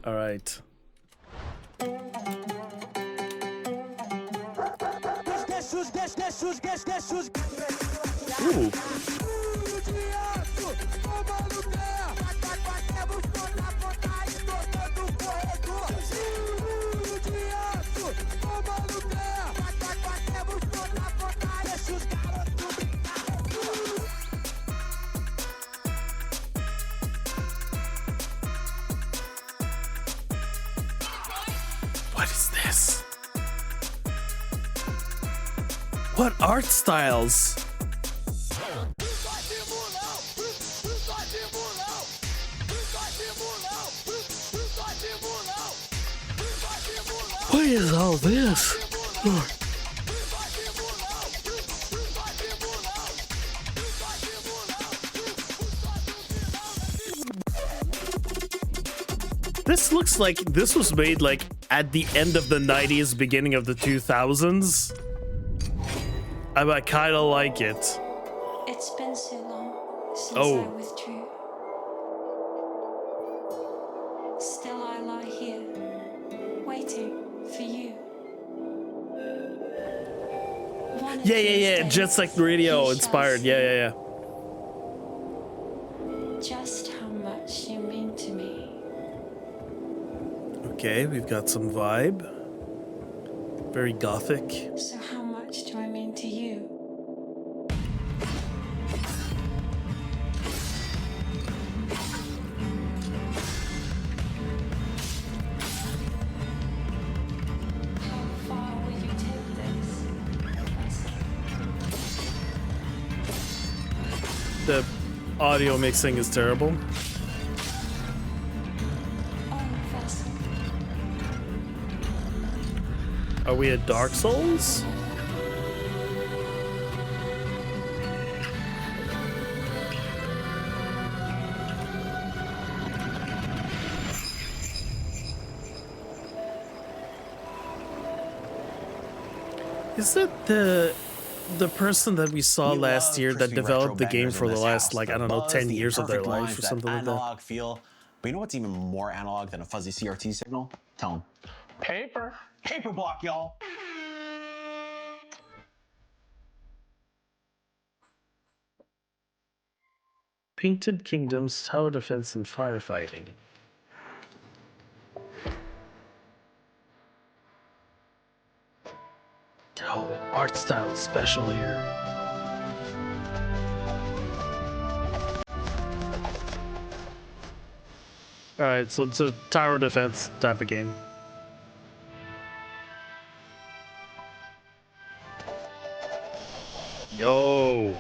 All right. Ooh. What is this? What art styles? What is all this? Lord. This looks like this was made like at the end of the 90s, beginning of the 2000s. I kind of like it. It's been so long since Oh. I withdrew. Still I lie here, waiting for you. One of Yeah, yeah, these yeah. days, Jet Set Radio you inspired. shall Yeah, yeah, yeah. see just how much you mean to me. Okay, we've got some vibe. Very gothic. So how much do I mean to you? How far will you take this? The audio mixing is terrible. Are we at Dark Souls? Is it the person that we saw last year that developed the game for the last, like, I don't know, 10 years of their life or something like that? Analog feel. But you know what's even more analog than a fuzzy CRT signal? Tone. Paper. Paper block, y'all. Painted Kingdoms, Tower Defense, and Firefighting. Oh, art style special here. Alright, so it's a tower defense type of game. Yo!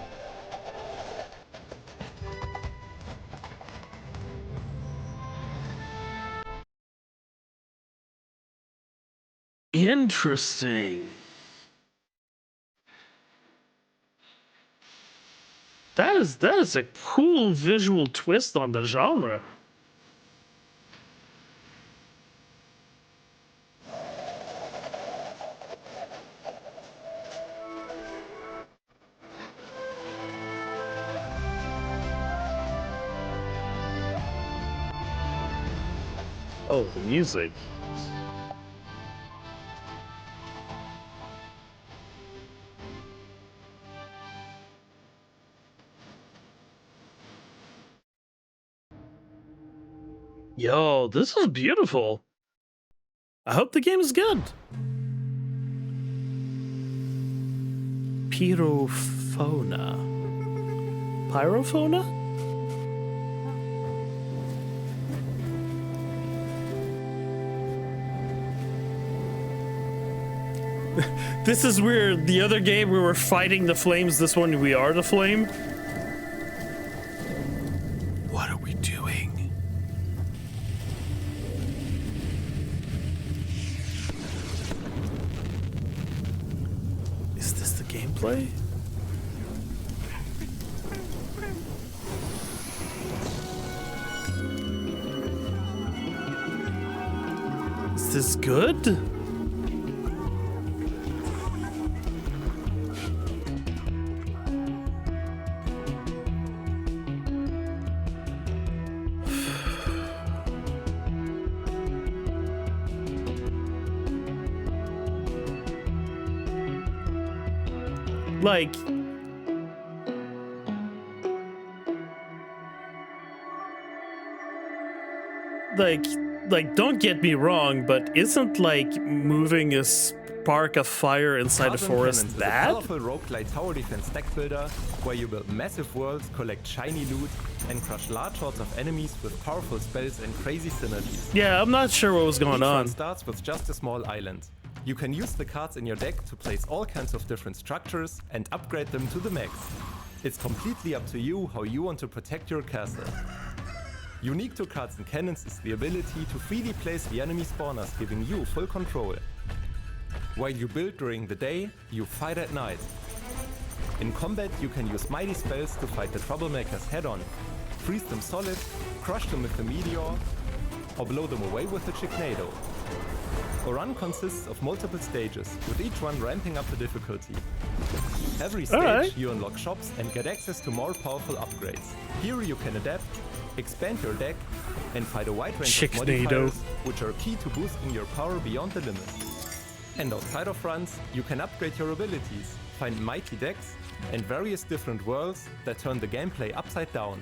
Interesting. That is a cool visual twist on the genre. Oh, the music. Yo, this is beautiful. I hope the game is good. Pyrophona. Pyrophona? This is weird. The other game we were fighting the flames, this one we are the flame. What are we doing? Is this the gameplay? Is this good? Like, don't get me wrong, but isn't, like, moving a spark of fire inside a forest bad? It's a powerful roguelite tower defense deck builder where you build massive worlds, collect shiny loot, and crush large hordes of enemies with powerful spells and crazy synergies. Yeah, I'm not sure what was going on. Each one starts with just a small island. You can use the cards in your deck to place all kinds of different structures and upgrade them to the max. It's completely up to you how you want to protect your castle. Unique to cards and cannons is the ability to freely place the enemy spawners, giving you full control. While you build during the day, you fight at night. In combat, you can use mighty spells to fight the troublemakers head-on, freeze them solid, crush them with the meteor, or blow them away with the Chignado. A run consists of multiple stages, with each one ramping up the difficulty. Every stage you unlock shops and get access to more powerful upgrades. Here you can adapt, expand your deck, and fight a wide range of modifiers, which are key to boosting your power beyond the limit. And outside of runs, you can upgrade your abilities, find mighty decks, and various different worlds that turn the gameplay upside down.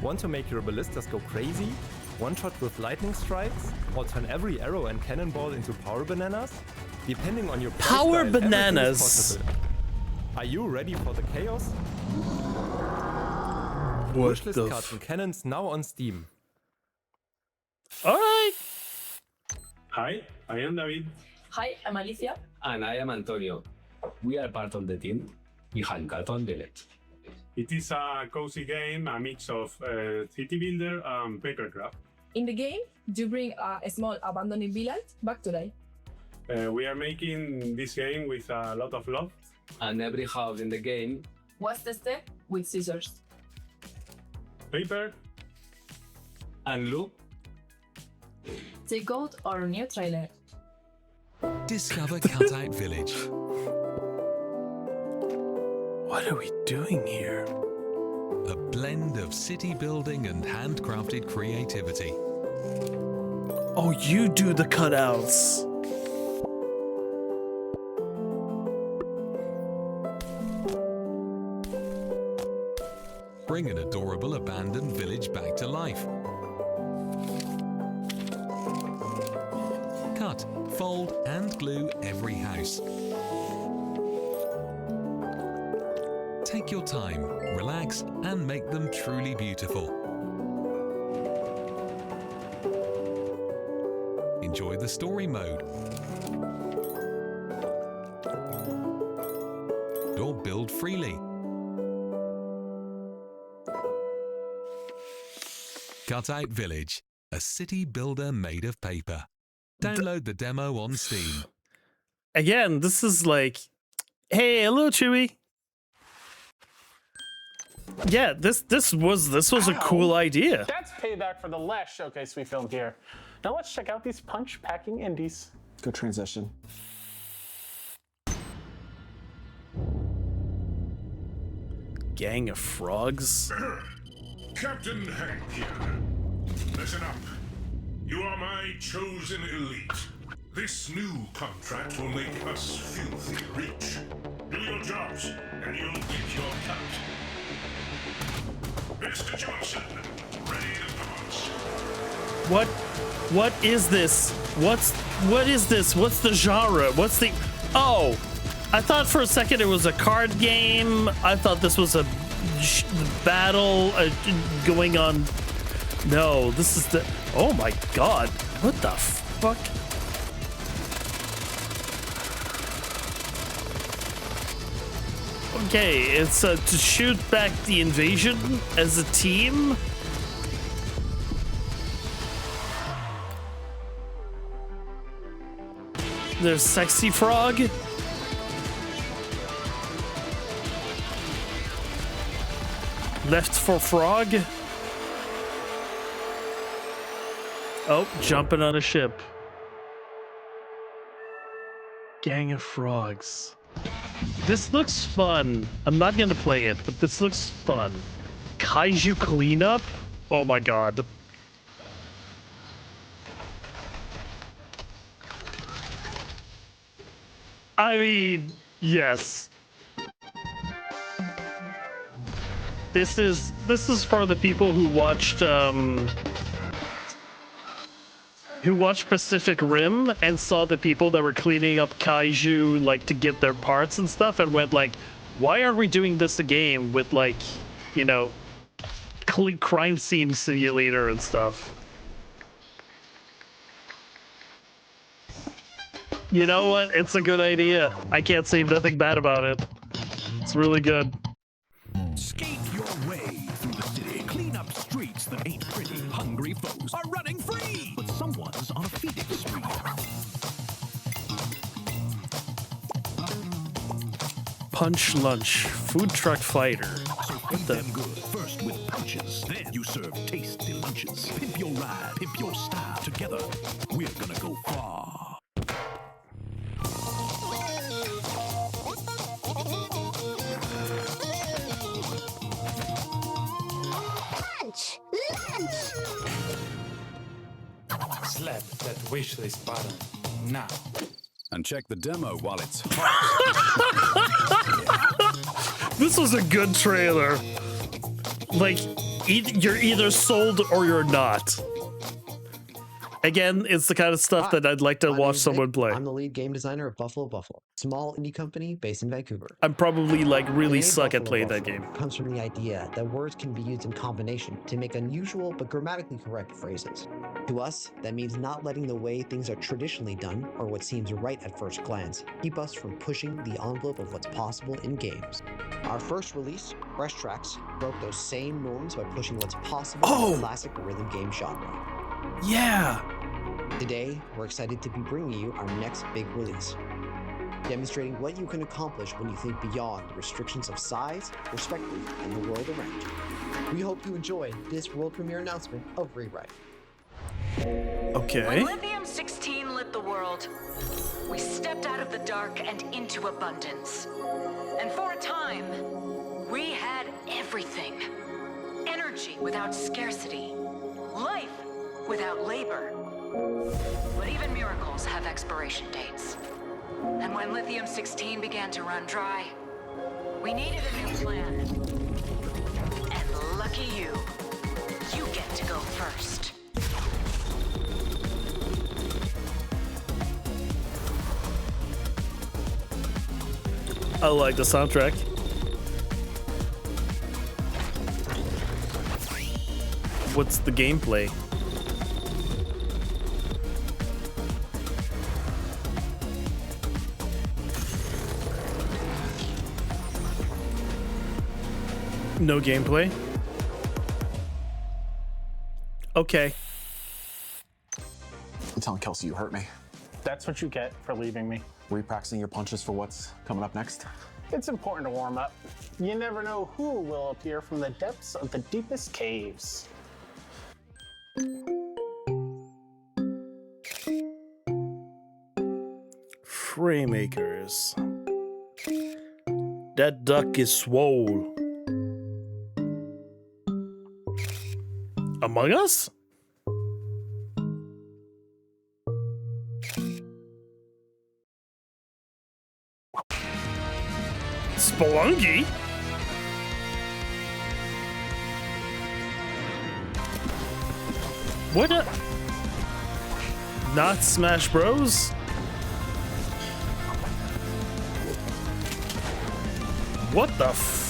Want to make your ballistas go crazy? One-shot with lightning strikes? Or turn every arrow and cannonball into power bananas? Depending on your power bananas. Are you ready for the chaos? Wishlist cards and cannons now on Steam. Alright. Hi, I am David. Hi, I'm Alicia. And I am Antonio. We are part of the team behind Carton Village. It is a cozy game, a mix of city builder and papercraft. In the game, you bring a small abandoned village back to life. We are making this game with a lot of love. And every house in the game was tested with scissors. Paper. And look. Check out our new trailer. Discover Cutout Village. What are we doing here? A blend of city building and handcrafted creativity. Oh, you do the cutouts. Bring an adorable abandoned village back to life. Cut, fold, and glue every house. Take your time, relax, and make them truly beautiful. Enjoy the story mode. Or build freely. Cutout Village, a city builder made of paper. Download the demo on Steam. Again, this is like, hey, hello, Chewy. Yeah, this was a cool idea. That's payback for the last showcase we filmed here. Now let's check out these punch-packing indies. Good transition. Gang of frogs. Captain Hank here. Listen up. You are my chosen elite. This new contract will make us filthy rich. Do your jobs, and you'll get your cut. Mr. Johnson, ready to pounce. What is this? What is this? What's the genre? What's the... Oh, I thought for a second it was a card game. I thought this was a battle going on. No, this is the... Oh my god. What the fuck? Okay, it's to shoot back the invasion as a team. There's Sexy Frog. Left for Frog. Oh, jumping on a ship. Gang of Frogs. This looks fun. I'm not gonna play it, but this looks fun. Kaiju cleanup? Oh my god. I mean, yes. This is for the people who watched Pacific Rim and saw the people that were cleaning up kaiju like to get their parts and stuff and went like, why are we doing this a game with like, you know, crime scene simulator and stuff? You know what? It's a good idea. I can't say nothing bad about it. It's really good. Skate your way through the city. Clean up streets that ain't pretty. Hungry foes are running free. But someone's on a feeding spree. Punch lunch. Food truck fighter. So feed them good. First with punches. Then you serve tasty lunches. Pimp your ride. Pimp your style. Together, we're gonna go far. Slap that wishlist button now. And check the demo while it's hot. This was a good trailer. Like, you're either sold or you're not. Again, it's the kind of stuff that I'd like to watch someone play. I'm the lead game designer of Buffalo, small indie company based in Vancouver. I'm probably like really The name suck at Buffalo playing that game. Comes from the idea that words can be used in combination to make unusual but grammatically correct phrases. To us, that means not letting the way things are traditionally done, or what seems right at first glance, keep us from pushing the envelope of what's possible in games. Our first release, Fresh Tracks, broke those same norms by pushing what's possible in the classic rhythm game genre. Yeah! Today, we're excited to be bringing you our next big release, demonstrating what you can accomplish when you think beyond the restrictions of size, perspective, and the world around you. We hope you enjoy this world premiere announcement of Rewrite. Okay. When Lithium 16 lit the world, we stepped out of the dark and into abundance. And for a time, we had everything. Energy without scarcity. Life without labor. But even miracles have expiration dates. And when Lithium 16 began to run dry, we needed a new plan. And lucky you get to go first. I like the soundtrack. What's the gameplay? No gameplay? Okay. I'm telling Kelsey you hurt me. That's what you get for leaving me. Were you practicing your punches for what's coming up next? It's important to warm up. You never know who will appear from the depths of the deepest caves. Framemakers. That duck is swole. Among Us? Spelunky? What a... Not Smash Bros? What the f...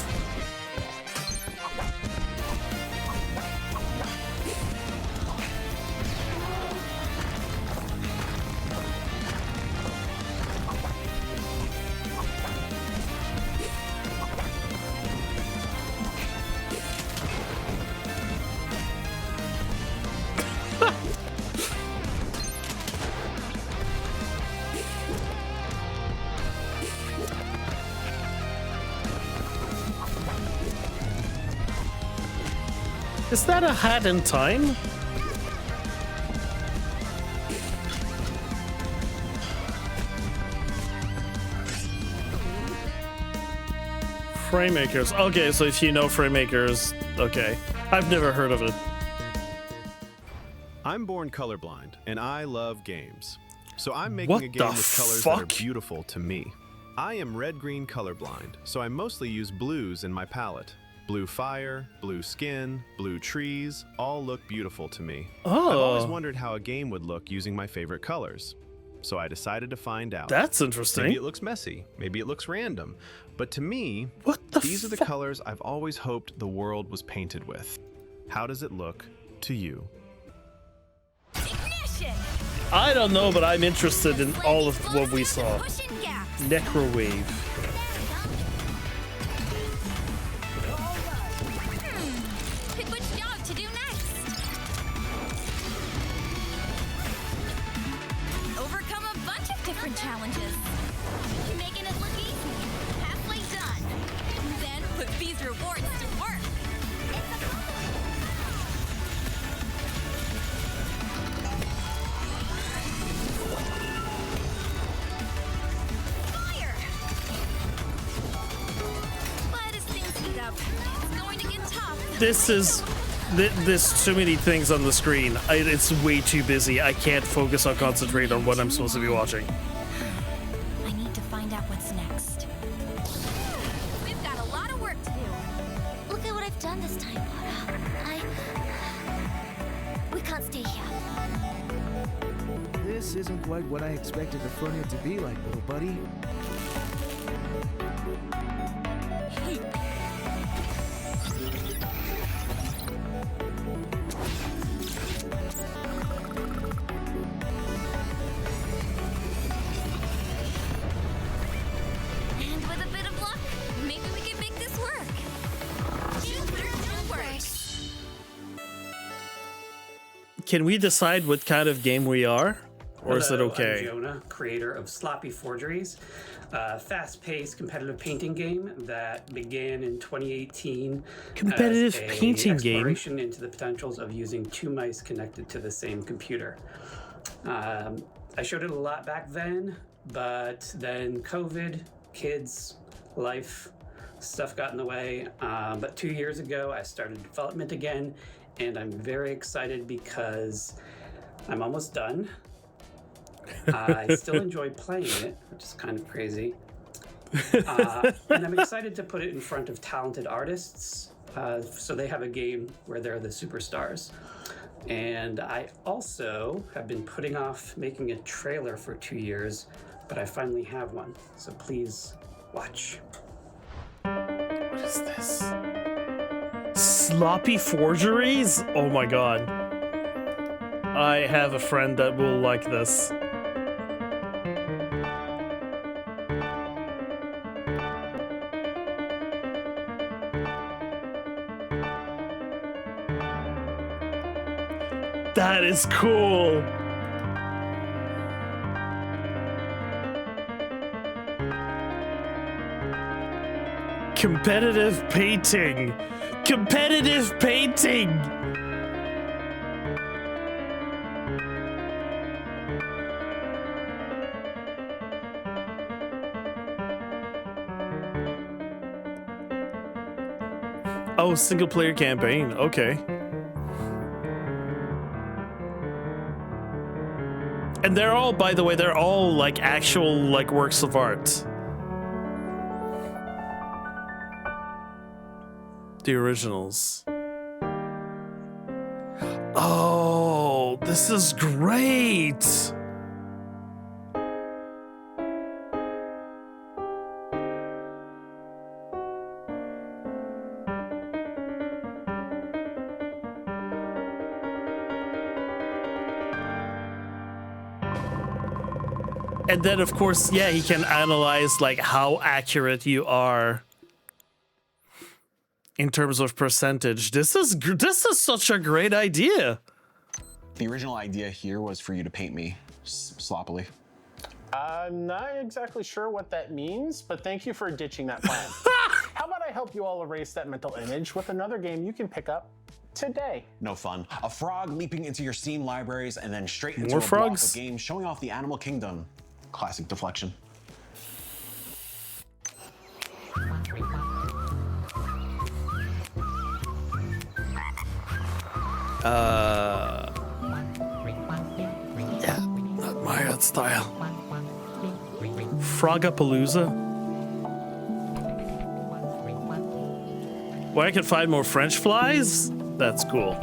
Is that a hat in time? Framemakers. Okay, so if you know Framemakers, okay. I've never heard of it. I'm born colorblind, and I love games. So I'm making What a game the with colors that are fuck? beautiful to me. I am red-green colorblind, so I mostly use blues in my palette. Blue fire, blue skin, blue trees, all look beautiful to me. Oh. I've always wondered how a game would look using my favorite colors. So I decided to find out. That's interesting. Maybe it looks messy, maybe it looks random, but to me, these are the colors I've always hoped the world was painted with. How does it look to you? I don't know, but I'm interested in all of what we saw. Necrowave. Pick which job to do next. Overcome a bunch of different challenges. Making it look easy. Halfway done. Then put these rewards to work. Fire! But as things heat up, it's going to get tough. This is... There's too many things on the screen. It's way too busy. I can't focus or concentrate on what I'm supposed to be watching. I need to find out what's next. We've got a lot of work to do. Look at what I've done this time, Laura. We can't stay here. This isn't quite what I expected the front end to be like, little buddy. And with a bit of luck, maybe we can make this can we decide what kind of game we are? Or is it Hello, okay? I'm Jonah, creator of Sloppy Forgeries, a fast-paced competitive painting game that began in 2018 Competitive as painting game? exploration into the potentials of using two mice connected to the same computer. I showed it a lot back then, but then COVID, kids, life, stuff got in the way. But 2 years ago, I started development again, and I'm very excited because I'm almost done. I still enjoy playing it, which is kind of crazy. And I'm excited to put it in front of talented artists, so they have a game where they're the superstars. And I also have been putting off making a trailer for 2 years, but I finally have one. So please watch. What is this? Sloppy Forgeries? Oh my god. I have a friend that will like this. That is cool. Competitive painting. Competitive painting. Oh, single player campaign. Okay. And they're all, by the way, they're all like actual like works of art. The originals. Oh, this is great. And then, of course, yeah, he can analyze like how accurate you are in terms of percentage. This is such a great idea. The original idea here was for you to paint me sloppily. I'm not exactly sure what that means, but thank you for ditching that plan. How about I help you all erase that mental image with another game you can pick up today? No fun. A frog leaping into your Steam libraries and then straight into More a block frogs? of games showing off the animal kingdom. Classic deflection. Yeah, not my art style. Frogapalooza. Where I can find more French flies? That's cool.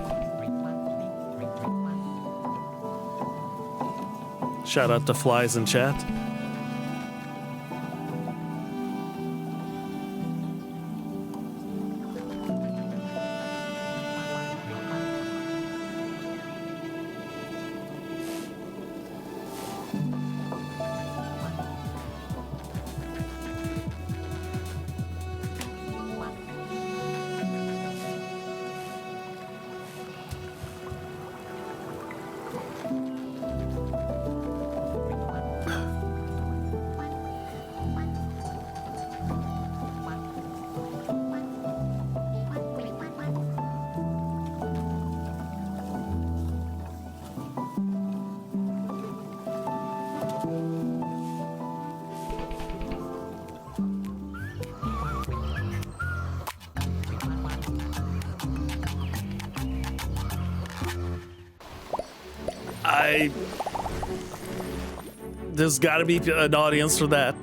Shout out to flies in chat. There's gotta be an audience for that.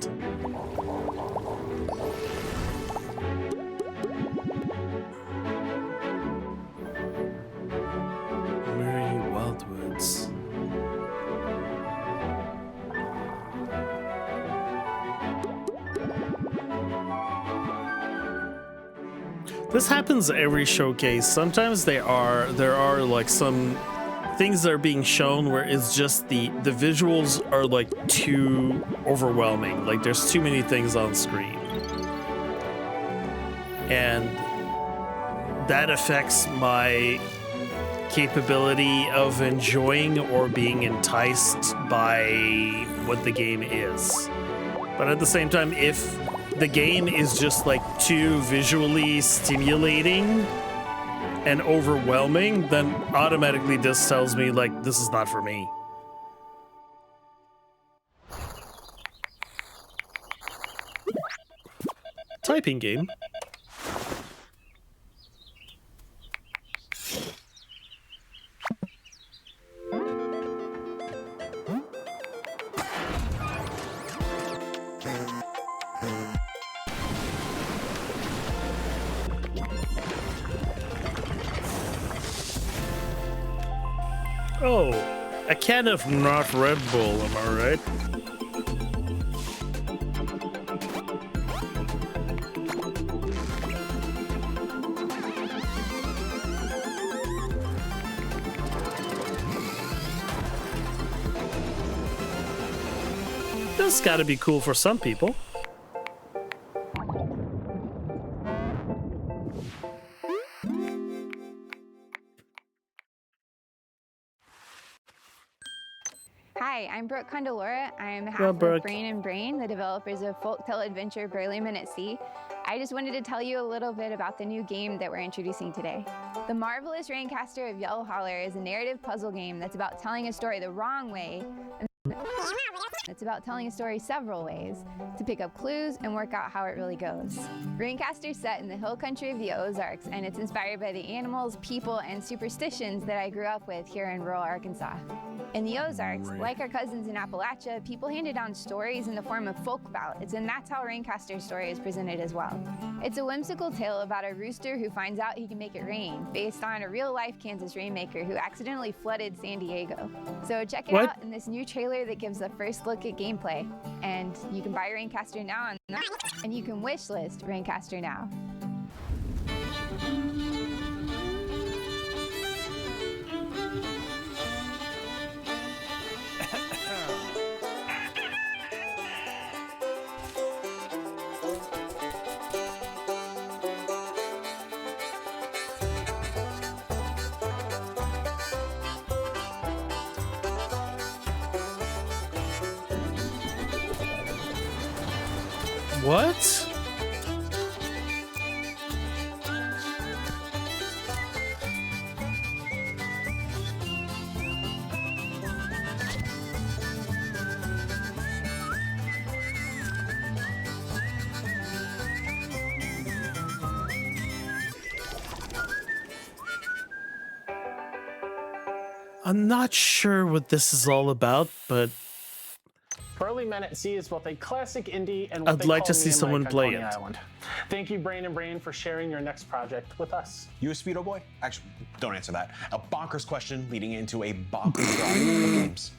Mary Wildwoods. This happens every showcase. Sometimes there are like some things that are being shown where it's just the visuals are like too overwhelming. Like there's too many things on screen. And that affects my capability of enjoying or being enticed by what the game is. But at the same time, if the game is just like too visually stimulating and overwhelming, then automatically this tells me like this is not for me. Typing game. Oh, a can of not Red Bull, am I right? That's gotta be cool for some people. Hi, I'm Brooke Condolora. I'm half Hello, of Brooke. Brain and Brain, the developers of Folktale Adventure Barely Men at Sea. I just wanted to tell you a little bit about the new game that we're introducing today. The Marvelous Raincaster of Yellow Holler is a narrative puzzle game that's about telling a story the wrong way. It's about telling a story several ways to pick up clues and work out how it really goes. Raincaster is set in the hill country of the Ozarks, and it's inspired by the animals, people, and superstitions that I grew up with here in rural Arkansas. In the Ozarks, like our cousins in Appalachia, people handed down stories in the form of folk ballads, and that's how Raincaster's story is presented as well. It's a whimsical tale about a rooster who finds out he can make it rain, based on a real-life Kansas rainmaker who accidentally flooded San Diego. So check it out in this new trailer that gives the first look at gameplay. And you can buy Raincaster now, and you can wishlist Raincaster now. What? I'm not sure what this is all about, but Barely Men at Sea is both a classic indie and what I'd they like call to see me and someone Mike on play Coney it. Island. Thank you, Brain and Brain, for sharing your next project with us. You a Speedo boy? Actually, don't answer that. A bonkers question leading into a bonkers variety of games.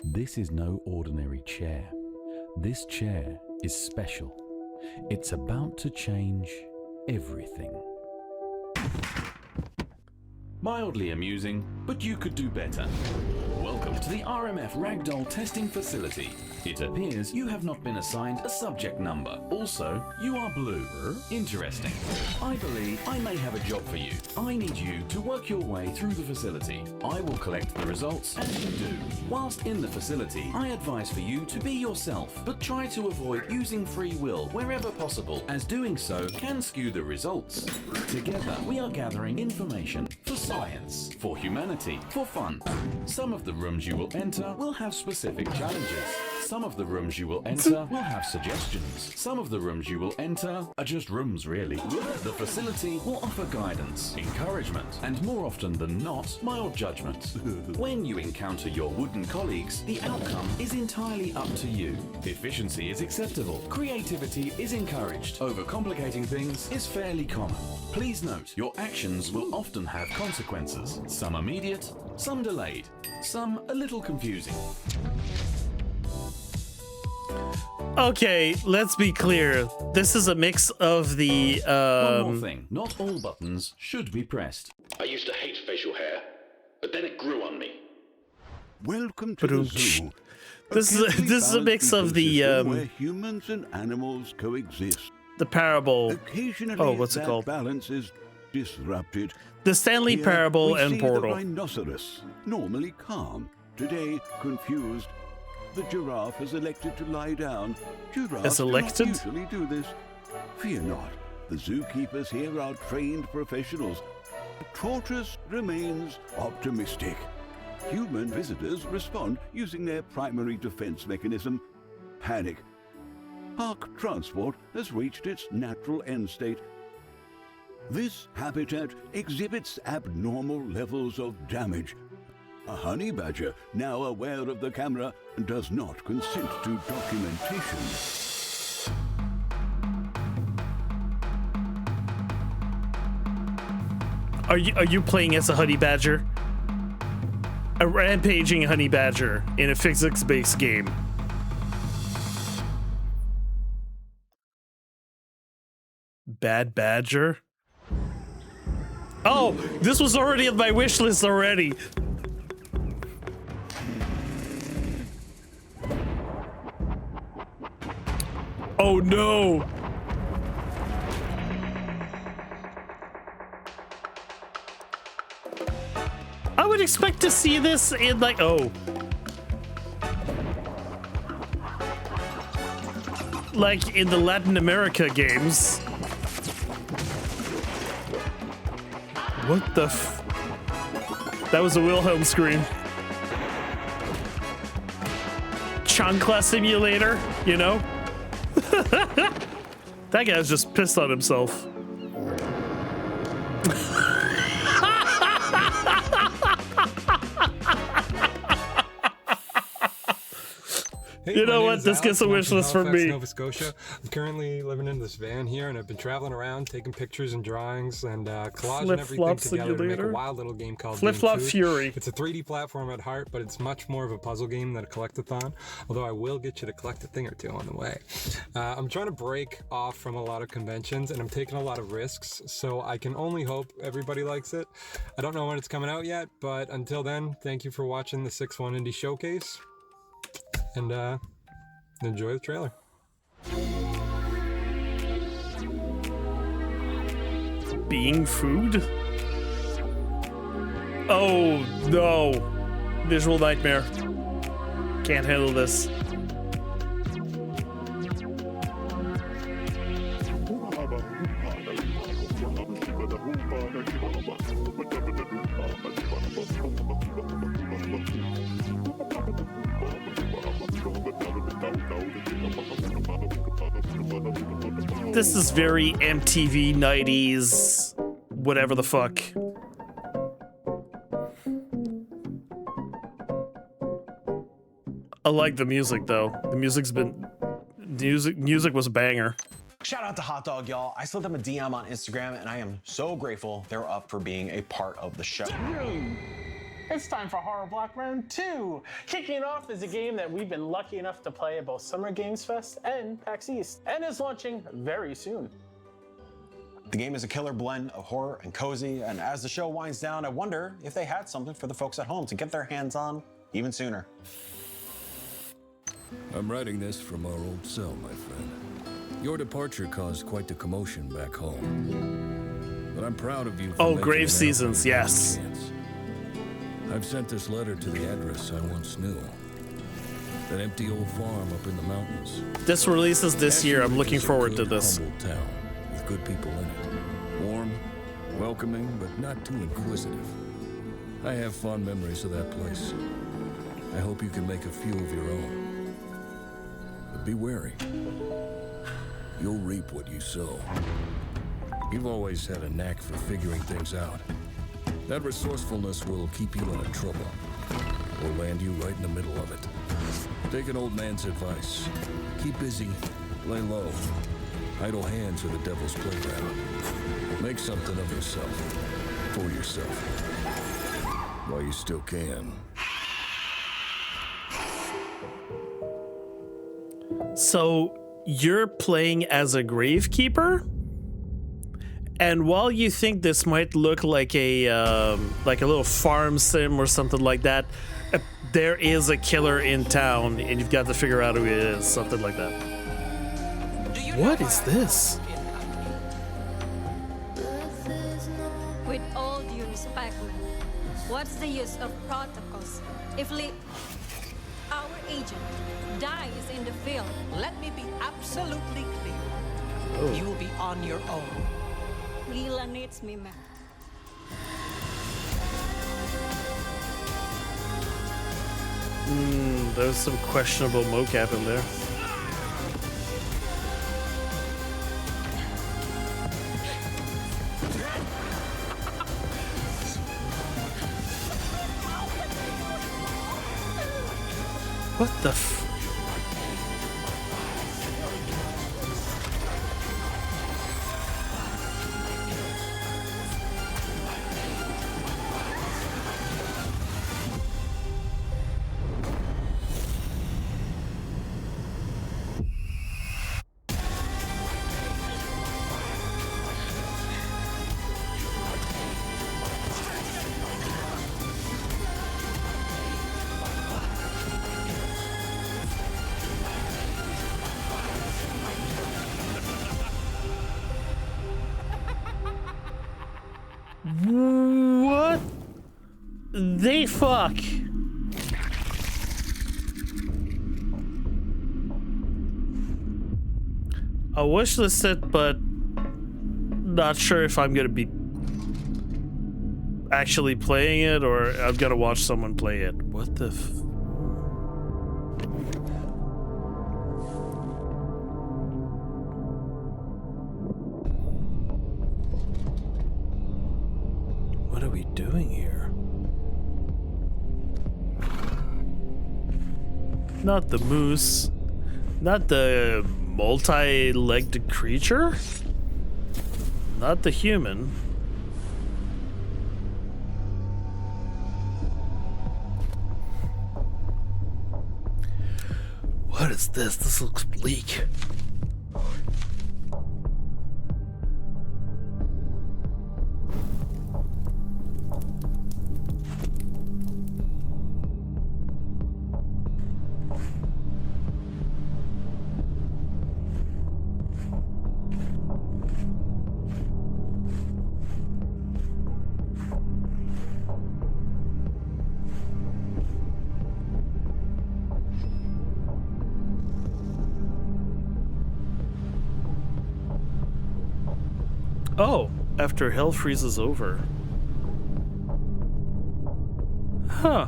This is no ordinary chair. This chair is special. It's about to change everything. Mildly amusing, but you could do better. Welcome to the RMF Ragdoll testing facility. It appears you have not been assigned a subject number. Also, you are blue. Interesting. I believe I may have a job for you. I need you to work your way through the facility. I will collect the results as you do. Whilst in the facility, I advise for you to be yourself, but try to avoid using free will wherever possible, as doing so can skew the results. Together, we are gathering information for science, for humanity, for fun. Some of the rooms you will enter will have specific challenges. Some of the rooms you will enter will have suggestions. Some of the rooms you will enter are just rooms, really. The facility will offer guidance, encouragement, and more often than not, mild judgment. When you encounter your wooden colleagues, the outcome is entirely up to you. Efficiency is acceptable. Creativity is encouraged. Overcomplicating things is fairly common. Please note, your actions will often have consequences. Some immediate, some delayed, some a little confusing. Okay, let's be clear. This is a mix of the One more thing, not all buttons should be pressed. I used to hate facial hair, but then it grew on me. Welcome to the zoo. This is a mix of the where humans and animals coexist. the parable. Occasionally, Oh, what's it that called? balance is disrupted. The Stanley Here Parable we and see Portal. The rhinoceros, normally calm, today confused. The giraffe has elected to lie down. Giraffes do not elected? usually do this. Fear not. The zookeepers here are trained professionals. The tortoise remains optimistic. Human visitors respond using their primary defense mechanism, panic. Park transport has reached its natural end state. This habitat exhibits abnormal levels of damage. A honey badger, now aware of the camera, does not consent to documentation. Are you playing as a honey badger? A rampaging honey badger in a physics-based game. Bad Badger? Oh, this was already on my wish list already. Oh no. I would expect to see this in like, oh. Like in the Latin America games. What the f... That was a Wilhelm scream. Chancla simulator, you know? That guy's just pissed on himself. Hey, you know my what? name is This gets a Alex, wish list from me. Nova Scotia. I'm currently living in this van here, and I've been traveling around, taking pictures and drawings, and collaging everything together to make a wild little game called Flip-Flop Being Food. Fury. It's a 3D platform at heart, but it's much more of a puzzle game than a collectathon, although I will get you to collect a thing or two on the way. I'm trying to break off from a lot of conventions, and I'm taking a lot of risks, so I can only hope everybody likes it. I don't know when it's coming out yet, but until then, thank you for watching the 6-1 Indie Showcase, and enjoy the trailer. Being Food? Oh no. Visual nightmare. Can't handle this. This is very MTV 90s, whatever the fuck. I like the music though. The music's been music was a banger. Shout out to Hot Dog, y'all. I slid them a DM on Instagram, and I am so grateful they're up for being a part of the show. It's time for Horror Block Round 2. Kicking off is a game that we've been lucky enough to play at both Summer Games Fest and PAX East, and is launching very soon. The game is a killer blend of horror and cozy, and as the show winds down, I wonder if they had something for the folks at home to get their hands on even sooner. I'm writing this from our old cell, my friend. Your departure caused quite the commotion back home. But I'm proud of you for Oh, making Grave an Seasons, yes. chance. I've sent this letter to the address I once knew. That empty old farm up in the mountains. This releases this year. I'm looking forward to this. Humble town with good people in it. Warm, welcoming, but not too inquisitive. I have fond memories of that place. I hope you can make a few of your own. But be wary. You'll reap what you sow. You've always had a knack for figuring things out. That resourcefulness will keep you out of trouble, or land you right in the middle of it. Take an old man's advice. Keep busy, lay low. Idle hands are the devil's playground. Make something of yourself, for yourself, while you still can. So you're playing as a gravekeeper? And while you think this might look like a little farm sim or something like that, there is a killer in town, and you've got to figure out who it is, something like that. What is this? Pac-Man. What's the use of protocols if our agent dies in the field? Let me be absolutely clear. Oh. You will be on your own. Leela needs me, ma'am. There's some questionable mocap in there. What the f... What? They fuck. I wishlist it, but not sure if I'm gonna be actually playing it or I'm gonna watch someone play it. What the f... What are we doing here? Not the moose. Not the multi-legged creature. Not the human. What is this? This looks bleak. Oh, after hell freezes over. Huh.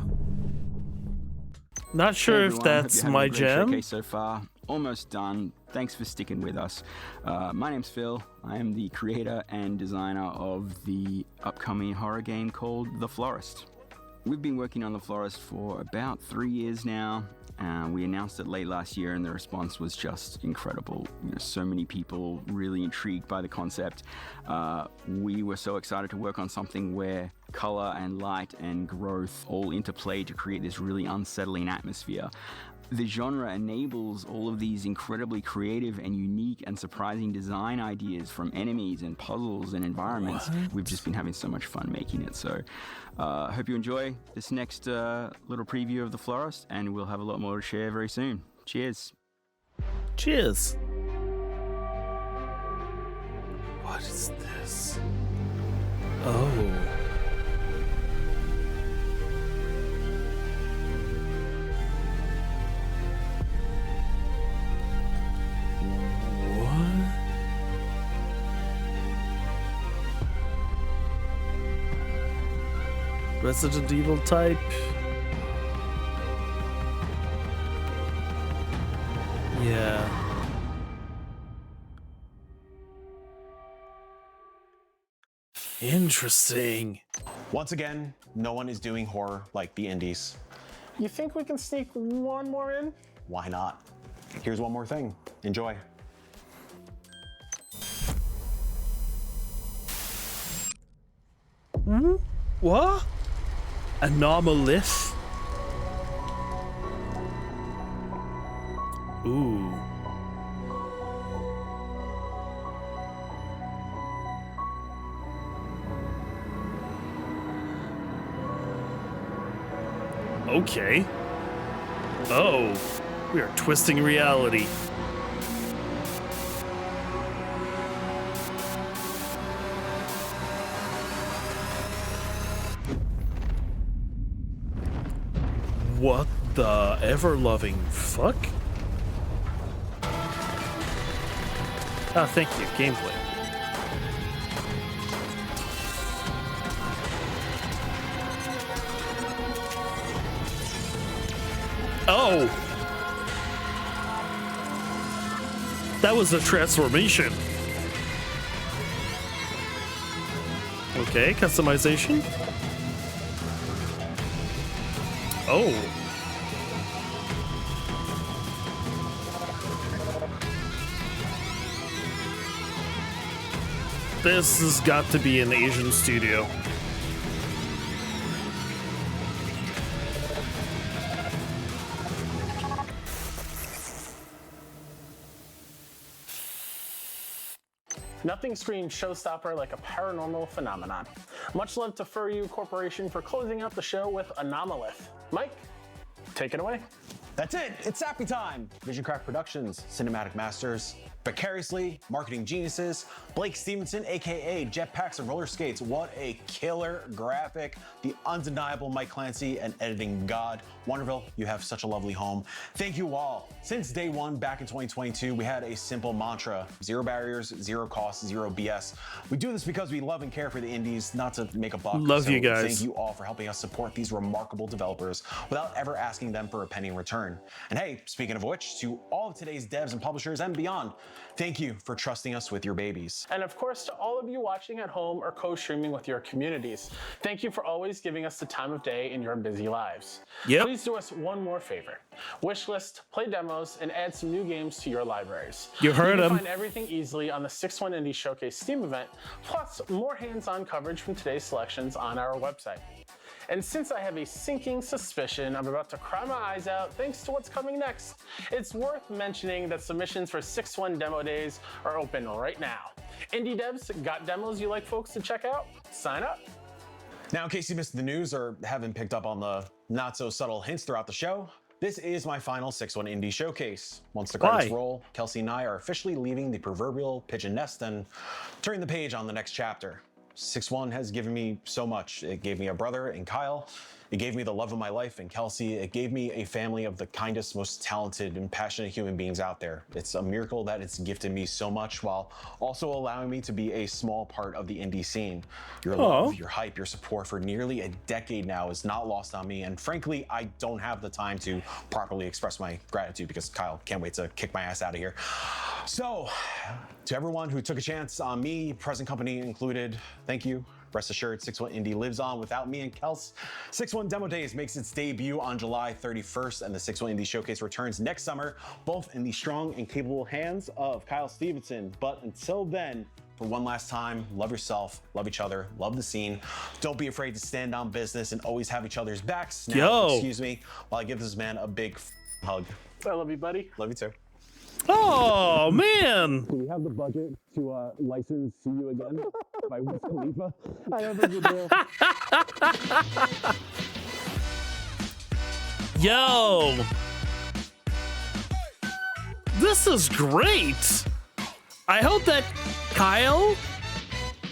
Not sure if that's my jam. Showcase so far. Almost done. Thanks for sticking with us. My name's Phil. I am the creator and designer of the upcoming horror game called The Florist. We've been working on The Florist for about 3 years now. We announced it late last year and the response was just incredible. You know, so many people really intrigued by the concept. We were so excited to work on something where color and light and growth all interplay to create this really unsettling atmosphere. The genre enables all of these incredibly creative and unique and surprising design ideas from enemies and puzzles and environments. What? We've just been having so much fun making it. So hope you enjoy this next little preview of The Florist, and we'll have a lot more to share very soon. Cheers. Cheers. What is this? Oh. Resident Evil type. Yeah. Interesting. Once again, no one is doing horror like the indies. You think we can sneak one more in? Why not? Here's one more thing. Enjoy. What? Anomalith? Ooh. Okay. Oh, we are twisting reality. What the ever-loving fuck? Ah, thank you, gameplay. Oh! That was a transformation. Okay, customization. Oh. This has got to be an Asian studio. Nothing screams showstopper like a paranormal phenomenon. Much love to Furyu Corporation for closing out the show with Anomalith. Mike, take it away. That's it. It's Sappy time. Vision Craft Productions, Cinematic Masters, Vicariously, Marketing Geniuses, Blake Stevenson, aka Jetpacks and Roller Skates. What a killer graphic. The undeniable Mike Clancy and editing god. Wonderville, you have such a lovely home. Thank you all. Since day one back in 2022, we had a simple mantra: zero barriers, zero costs, zero BS. We do this because we love and care for the indies, not to make a buck. Love you guys. Thank you all for helping us support these remarkable developers without ever asking them for a penny in return. And hey, speaking of which, to all of today's devs and publishers and beyond, thank you for trusting us with your babies. And of course, to all of you watching at home or co-streaming with your communities, thank you for always giving us the time of day in your busy lives. Yep. Please do us one more favor. Wishlist, play demos, and add some new games to your libraries. You heard can him. find everything easily on the 6-1 Indie Showcase Steam event, plus more hands-on coverage from today's selections on our website. And since I have a sinking suspicion I'm about to cry my eyes out thanks to what's coming next, it's worth mentioning that submissions for 6-1 demo days are open right now. Indie devs, got demos you like folks to check out? Sign up. Now, in case you missed the news or haven't picked up on the not so subtle hints throughout the show, this is my final 6-1 Indie Showcase. Once the credits roll, Kelsey and I are officially leaving the proverbial pigeon nest and turning the page on the next chapter. 6-1 has given me so much. It gave me a brother in Kyle. It gave me the love of my life in Kelsey. It gave me a family of the kindest, most talented and passionate human beings out there. It's a miracle that it's gifted me so much while also allowing me to be a small part of the indie scene. Your love, your hype, your support for nearly a decade now is not lost on me. And frankly, I don't have the time to properly express my gratitude because Kyle can't wait to kick my ass out of here. So, to everyone who took a chance on me, present company included, thank you. Rest assured, 6-1 Indie lives on without me and Kels. 6-1 Demo Days makes its debut on July 31st, and the 6-1 Indie Showcase returns next summer, both in the strong and capable hands of Kyle Stevenson. But until then, for one last time, love yourself, love each other, love the scene. Don't be afraid to stand on business and always have each other's backs. Now, excuse me, while I give this man a big hug. I love you, buddy. Love you too. Oh, man. Do we have the budget to license See You Again by Wiz Khalifa? I don't think we do. Yo. This is great. I hope that, Kyle,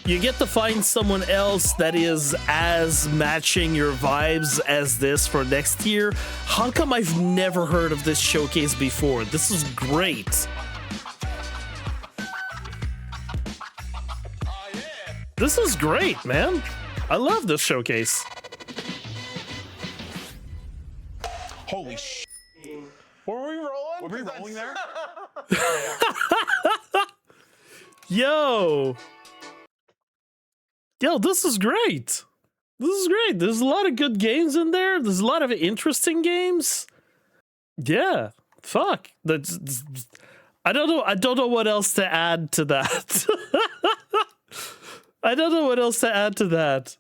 you get to find someone else that is as matching your vibes as this for next year. How come I've never heard of this showcase before? This is great. This is great, man. I love this showcase. Holy sh**. Were we rolling? Were we rolling there? Yo, this is great. This is great. There's a lot of good games in there. There's a lot of interesting games. Yeah, fuck. I don't know. I don't know what else to add to that. I don't know what else to add to that.